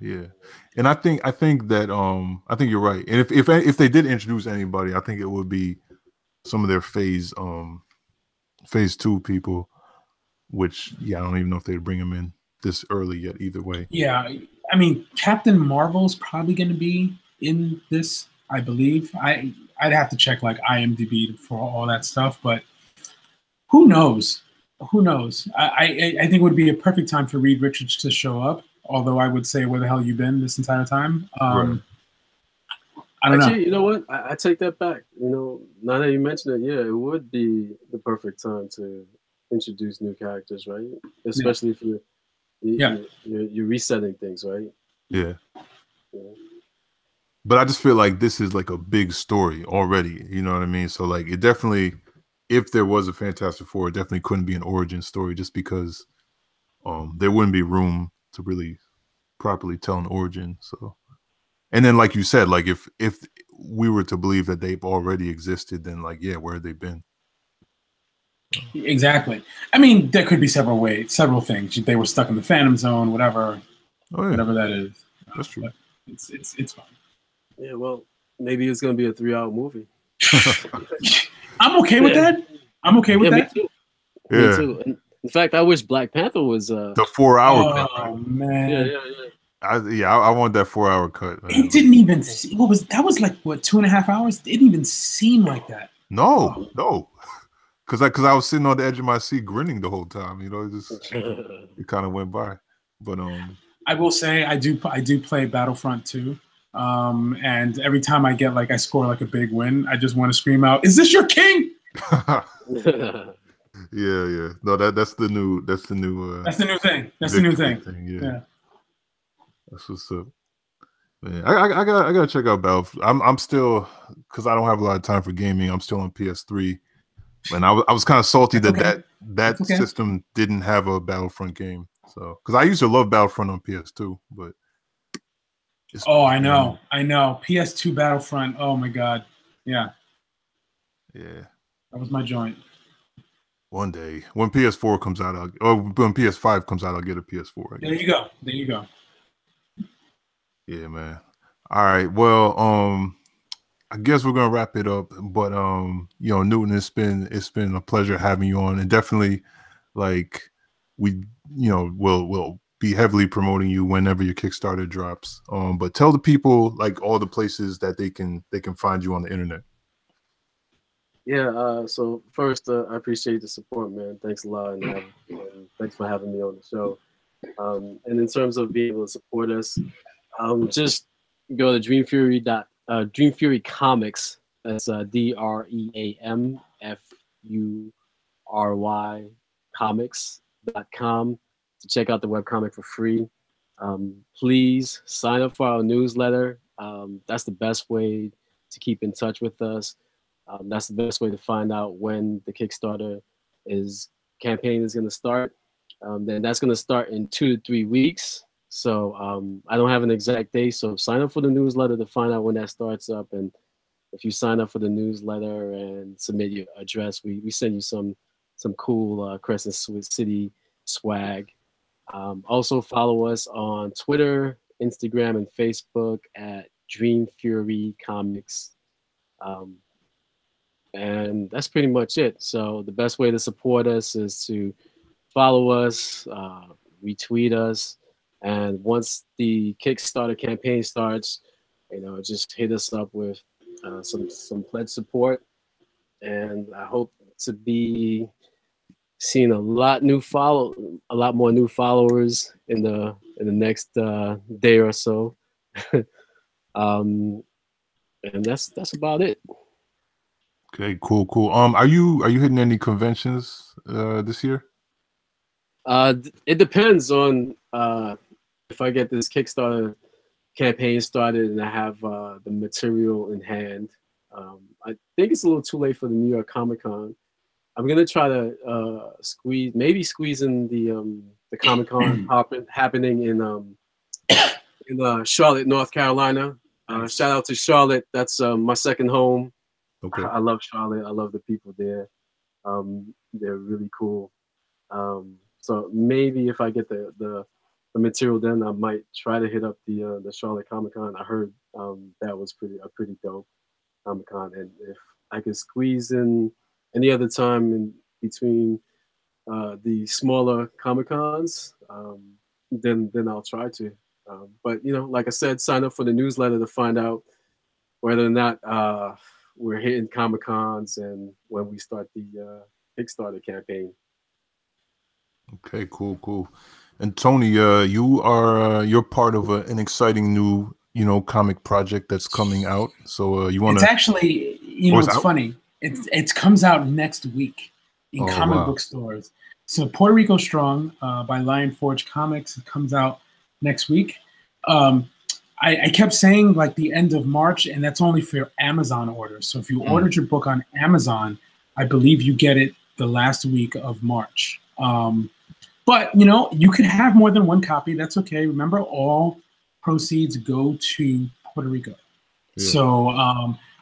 and I think that I think you're right. And if they did introduce anybody, I think it would be some of their phase 2 people, which I don't even know if they'd bring them in this early yet. Either way, yeah. I mean, Captain Marvel's probably going to be in this, I believe. I'd have to check like IMDb for all that stuff, but who knows? Who knows? I think it would be a perfect time for Reed Richards to show up. Although I would say, where the hell you been this entire time? Right. I don't know. You know what? I take that back. Now that you mention it, yeah, it would be the perfect time to introduce new characters, right? Especially if you're resetting things, right? Yeah. But I just feel like this is like a big story already. You know what I mean? So like, it definitely, if there was a Fantastic Four, it definitely couldn't be an origin story, just because there wouldn't be room to really properly tell an origin. So, and then like you said, like if we were to believe that they've already existed, then like, where have they been? Exactly. I mean, there could be several things. They were stuck in the Phantom Zone, whatever that is. That's true. It's fine. Yeah, well, maybe it's gonna be a 3-hour movie. I'm okay with that. I'm okay with that. Me too. Me too. In fact, I wish Black Panther was the 4-hour cut. Oh man. I want that 4-hour cut. Man. It didn't even that was like what, 2.5 hours? It didn't even seem like that. No. Cause I was sitting on the edge of my seat grinning the whole time. It kind of went by. But I will say I do play Battlefront 2. And every time I score like a big win, I just want to scream out, "Is this your king?" Yeah. No, that's the new that's the new thing. That's the new thing. Yeah. That's what's up. Man, I gotta check out Battlefront. I'm still, because I don't have a lot of time for gaming. I'm still on PS3, and I was kind of salty that system didn't have a Battlefront game. So, because I used to love Battlefront on PS2, but I know. PS2 Battlefront. Oh my god. Yeah. That was my joint. One day, when PS4 comes out, when PS5 comes out, I'll get a PS4. There you go. Yeah, man. All right. Well, I guess we're gonna wrap it up. But Newton, it's been a pleasure having you on, and definitely, like, we we'll be heavily promoting you whenever your Kickstarter drops. But tell the people like all the places that they can find you on the internet. Yeah, so first, I appreciate the support, man. Thanks a lot, and thanks for having me on the show. And in terms of being able to support us, just go to Dream Fury Comics. That's DREAMFURY comics.com to check out the webcomic for free. Please sign up for our newsletter. That's the best way to keep in touch with us. That's the best way to find out when the Kickstarter campaign is going to start. Then that's going to start in 2 to 3 weeks. So I don't have an exact date. So sign up for the newsletter to find out when that starts up. And if you sign up for the newsletter and submit your address, we send you some cool Crescent City swag. Also follow us on Twitter, Instagram, and Facebook at Dream Fury Comics. and that's pretty much it. So the best way to support us is to follow us, retweet us, and once the Kickstarter campaign starts, just hit us up with some pledge support, and I hope to be seeing a lot more new followers in the next day or so. And that's about it. Okay, cool. Are you hitting any conventions this year? It depends on if I get this Kickstarter campaign started and I have the material in hand. I think it's a little too late for the New York Comic Con. I'm gonna try to squeeze in the Comic Con happening in Charlotte, North Carolina. Shout out to Charlotte. That's my second home. Okay. I love Charlotte. I love the people there. They're really cool. So maybe if I get the material, then I might try to hit up the Charlotte Comic Con. I heard that was a pretty dope Comic Con, and if I could squeeze in any other time in between the smaller Comic Cons, then I'll try to. But like I said, sign up for the newsletter to find out whether or not we're hitting Comic Cons and when we start the Kickstarter campaign. Okay, cool. And Tony, you're part of an exciting new comic project that's coming out. So you want to? It's actually it's funny. It comes out next week in comic book stores. So Puerto Rico Strong by Lion Forge Comics. It comes out next week. I kept saying like the end of March, and that's only for Amazon orders. So if you ordered your book on Amazon, I believe you get it the last week of March. But you could have more than one copy. That's okay. Remember, all proceeds go to Puerto Rico. Yeah. So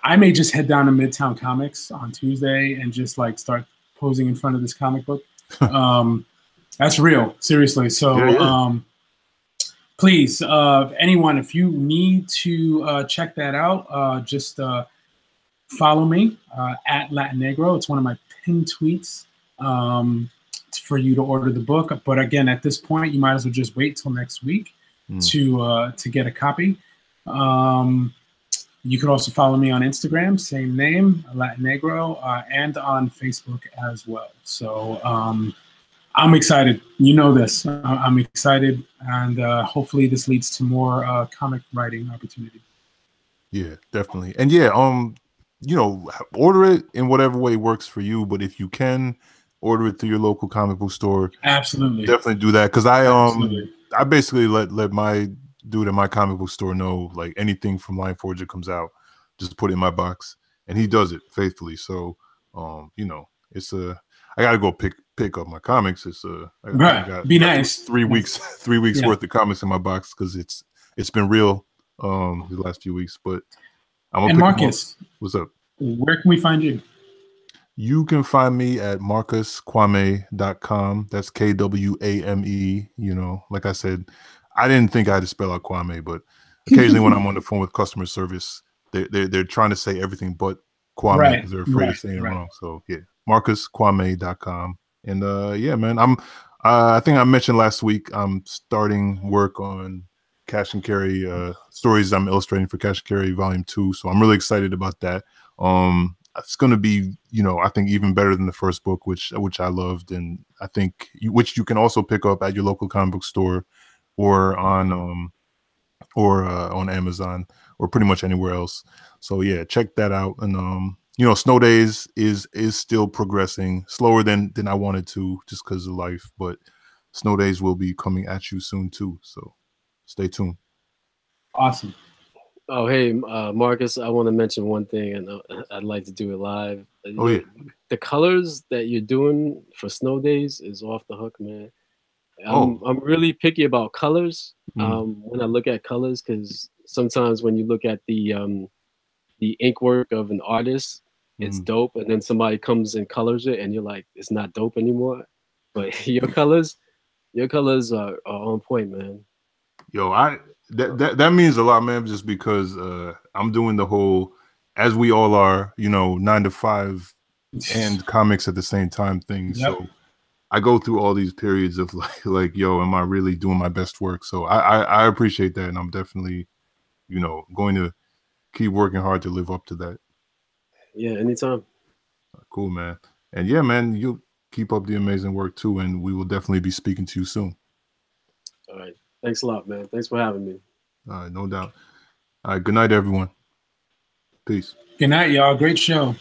I may just head down to Midtown Comics on Tuesday and just like start posing in front of this comic book. That's real, seriously. So please, anyone, if you need to check that out, just follow me at Latin Negro. It's one of my pinned tweets. For you to order the book, but again, at this point, you might as well just wait till next week to get a copy. You could also follow me on Instagram, same name, Latin Negro, and on Facebook as well. So I'm excited. You know this. I'm excited, and hopefully this leads to more comic writing opportunity. Yeah, definitely, and yeah, order it in whatever way works for you. But if you can, order it through your local comic book store. Absolutely, definitely do that, because I basically let my dude at my comic book store know, like, anything from Lion Forge that comes out, just put it in my box, and he does it faithfully. So it's I gotta go pick up my comics. It's I got nice. 3 weeks worth of comics in my box, because it's been real the last few weeks. But I'm gonna Marcus, what's up? Where can we find you? You can find me at marcuskwame.com. That's KWAME. Like I said, I didn't think I had to spell out Kwame, but occasionally when I'm on the phone with customer service, they're trying to say everything but Kwame because they're afraid of saying it wrong. So yeah, marcuskwame.com. And yeah, man, I think I mentioned last week I'm starting work on Cash and Carry stories I'm illustrating for Cash and Carry Volume 2. So I'm really excited about that. It's going to be, I think even better than the first book, which I loved, and I think which you can also pick up at your local comic book store, or on Amazon, or pretty much anywhere else. So yeah, check that out. And Snow Days is still progressing, slower than I wanted to, just because of life. But Snow Days will be coming at you soon too. So stay tuned. Awesome. Oh, hey, Marcus, I want to mention one thing, and I'd like to do it live. Oh, yeah. The colors that you're doing for Snow Days is off the hook, man. I'm really picky about colors when I look at colors, because sometimes when you look at the ink work of an artist, it's dope, and then somebody comes and colors it, and you're like, it's not dope anymore. But your colors are on point, man. Yo, that means a lot, man, just because I'm doing the whole as we all are, you know, 9 to 5 and comics at the same time things. Yep. So I go through all these periods of like, yo, am I really doing my best work? So I appreciate that, and I'm definitely, you know, going to keep working hard to live up to that. Yeah, anytime. Cool, man. And yeah, man, you keep up the amazing work too, and we will definitely be speaking to you soon. All right. Thanks a lot, man. Thanks for having me. All right, no doubt. All right, good night, everyone. Peace. Good night, y'all. Great show.